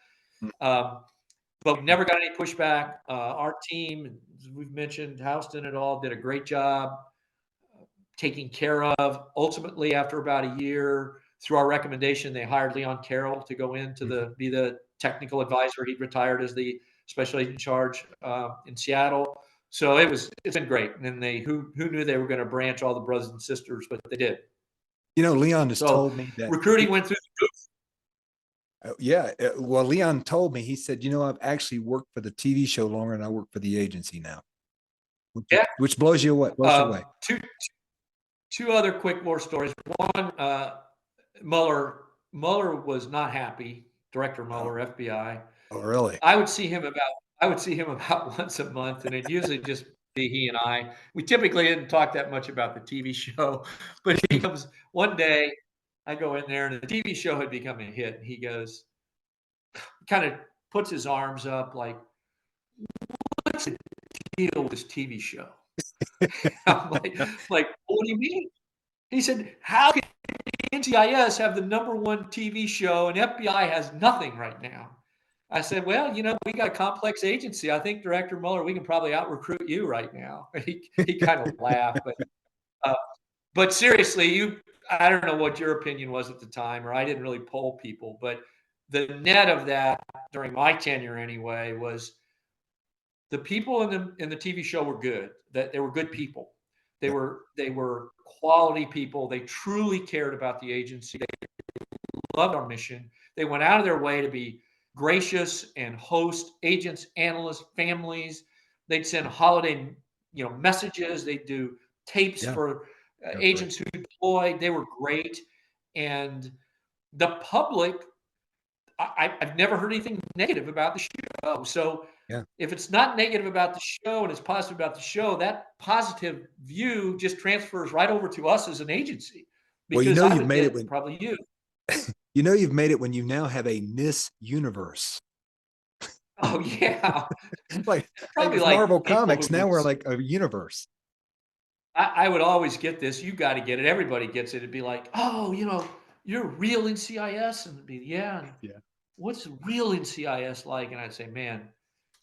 But we never got any pushback. Our team, as we've mentioned, Houston et al., did a great job taking care of. Ultimately, after about a year, through our recommendation, they hired Leon Carroll to go in to be the technical advisor. He'd retired as the special agent in charge in Seattle. So it's been great. And then who knew they were going to branch all the brothers and sisters, but they did. Leon has told me that recruiting went through the roof. Yeah. Well, Leon told me, he said, I've actually worked for the TV show longer than I work for the agency now, Yeah. which blows you away. Blows you away. Two other quick war stories. One, Mueller was not happy. Director Oh, Mueller, FBI. oh, really? I would see him about once a month, and it usually just be he and I. We typically didn't talk that much about the TV show, but he comes one day. I go in there, and the TV show had become a hit. And he goes, kind of puts his arms up, like, "What's the deal with this TV show?" I'm like, what do you mean? He said, "How can NCIS have the number one TV show and FBI has nothing right now?" I said, "Well, we got a complex agency. I think Director Mueller, we can probably out recruit you right now." He kind of laughed, uh, but seriously, I don't know what your opinion was at the time, or I didn't really poll people, but the net of that during my tenure anyway was the people in the TV show were good. That they were good people. They Yeah. were quality people. They truly cared about the agency. They loved our mission. They went out of their way to be gracious and host agents, analysts, families. They'd send holiday, messages. They'd do tapes Yeah. for They're great. agents who deployed. They were great, and the public. I've never heard anything negative about the show. So Yeah. if it's not negative about the show and it's positive about the show, that positive view just transfers right over to us as an agency. Well, Because I you've would made it get when probably you. you've made it when you now have a Miss Universe. Oh yeah, like probably with like Marvel people Comics, who now would. we're like a universe. I would always get this. You got to get it. Everybody gets it. It'd be like, oh, you're real NCIS, and it'd be yeah. And Yeah. what's real NCIS like? And I'd say, man,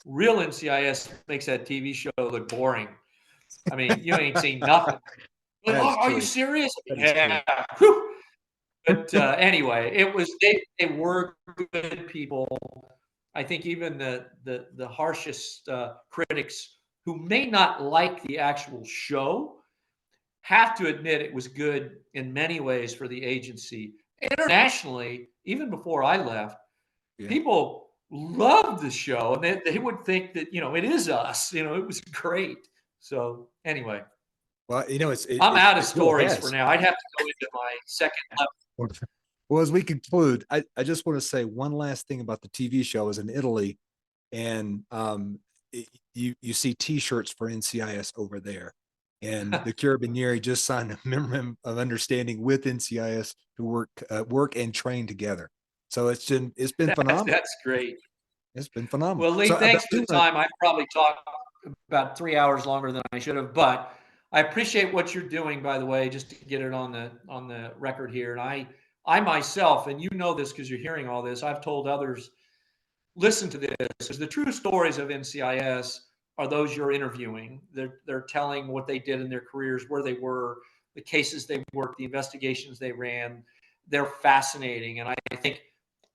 real NCIS makes that TV show look boring. I mean, you ain't seen nothing. Like, That oh, is are you true. serious? That is true. Yeah. Whew. But anyway, they were good people. I think even the harshest critics who may not like the actual show have to admit it was good in many ways for the agency. Internationally, even before I left, Yeah. people loved the show, and they would think that it is us. It was great. So anyway, Well, I'm out of it still stories for has. now. I'd have to go into my second level. Well, as we conclude, I just want to say one last thing about the TV show. I was in Italy, and you see T-shirts for NCIS over there, and the Carabinieri just signed a memorandum of understanding with NCIS to work and train together. So it's been phenomenal. That's great. It's been phenomenal. Well, Lee, So I thanks for do the want time. I probably talked about 3 hours longer than I should have, but I appreciate what you're doing, by the way, just to get it on the record here. And I myself, and you know this because you're hearing all this, I've told others, listen to this, because the true stories of NCIS are those you're interviewing. They're telling what they did in their careers, where they were, the cases they worked, the investigations they ran. They're fascinating, and I think,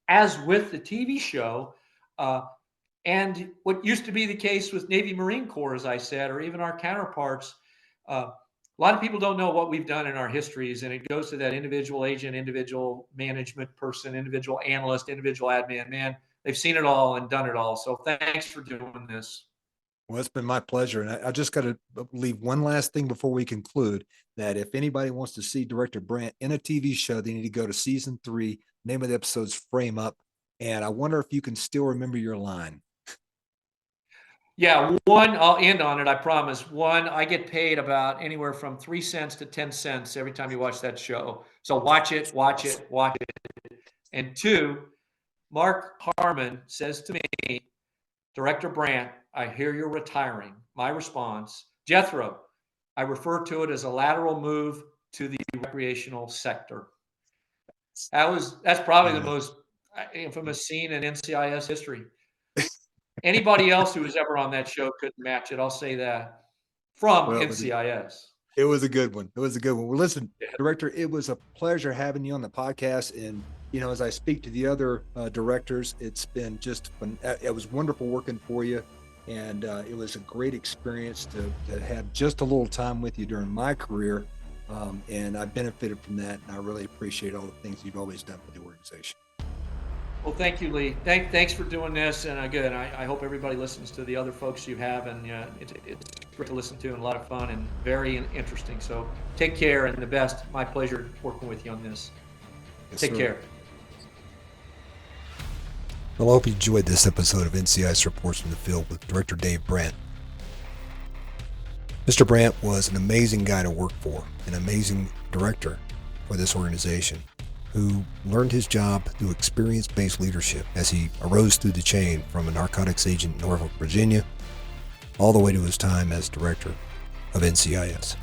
as with the TV show, uh, and what used to be the case with Navy Marine Corps, as I said, or even our counterparts, a lot of people don't know what we've done in our histories, and it goes to that individual agent, individual management person, individual analyst, individual admin. Man, they've seen it all and done it all. So thanks for doing this. Well, it's been my pleasure. And I just got to leave one last thing before we conclude, that if anybody wants to see Director Brant in a TV show, they need to go to season 3. Name of the episode's Frame Up. And I wonder if you can still remember your line. Yeah, one, I'll end on it, I promise. One, I get paid about anywhere from 3 cents to 10 cents every time you watch that show. So watch it, watch it, watch it. And two, Mark Harmon says to me, Director Brant, I hear you're retiring. My response, Jethro, I refer to it as a lateral move to the recreational sector. That's probably the most infamous scene in NCIS history. Anybody else who was ever on that show couldn't match it. I'll say that. From Well, NCIS. it was a good one. It was a good one. Well, listen, Yeah. Director, it was a pleasure having you on the podcast. And, as I speak to the other directors, it's been just fun. It was wonderful working for you. And it was a great experience to have just a little time with you during my career. And I benefited from that. And I really appreciate all the things you've always done for the organization. Well, thank you, Lee. Thanks for doing this. And again, I hope everybody listens to the other folks you have. And it's great to listen to and a lot of fun and very interesting. So take care and the best. My pleasure working with you on this. Yes, Take sir. care. Well, I hope you enjoyed this episode of NCIS Reports from the Field with Director Dave Brant. Mr. Brant was an amazing guy to work for, an amazing director for this organization, who learned his job through experience-based leadership as he arose through the chain from a narcotics agent in Norfolk, Virginia, all the way to his time as director of NCIS.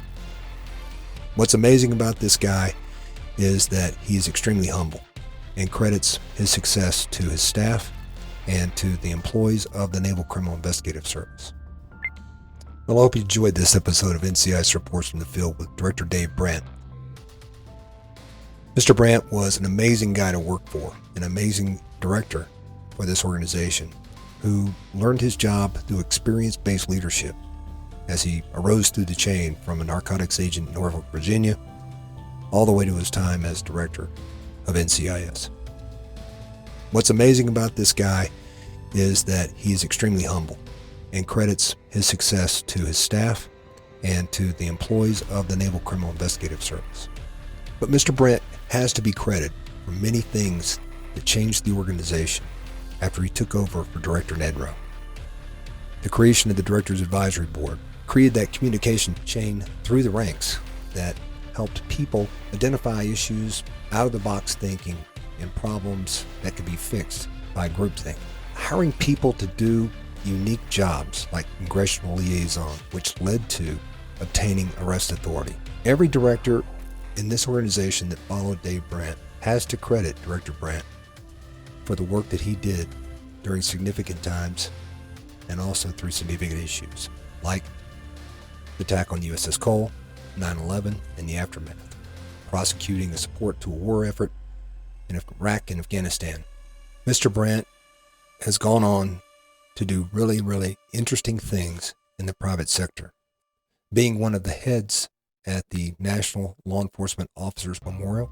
What's amazing about this guy is that he is extremely humble and credits his success to his staff and to the employees of the Naval Criminal Investigative Service. Well, I hope you enjoyed this episode of NCIS Reports from the Field with Director Dave Brant. Mr. Brant was an amazing guy to work for, an amazing director for this organization, who learned his job through experience-based leadership as he arose through the chain from a narcotics agent in Norfolk, Virginia, all the way to his time as director of NCIS. What's amazing about this guy is that he is extremely humble and credits his success to his staff and to the employees of the Naval Criminal Investigative Service. But Mr. Brant has to be credited for many things that changed the organization after he took over for Director Nedrow. The creation of the Directors Advisory Board created that communication chain through the ranks that helped people identify issues, out-of-the-box thinking, and problems that could be fixed by groupthink. Hiring people to do unique jobs like Congressional Liaison, which led to obtaining arrest authority. Every director in this organization that followed Dave Brant has to credit Director Brant for the work that he did during significant times and also through significant issues, like the attack on USS Cole, 9/11, and the aftermath, prosecuting the support to a war effort in Iraq and Afghanistan. Mr. Brant has gone on to do really, really interesting things in the private sector, being one of the heads at the National Law Enforcement Officers Memorial,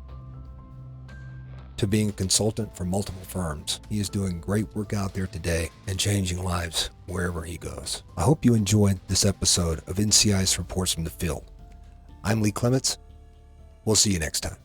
to being a consultant for multiple firms. He is doing great work out there today and changing lives wherever he goes. I hope you enjoyed this episode of NCIS Reports from the Field. I'm Lee Clements. We'll see you next time.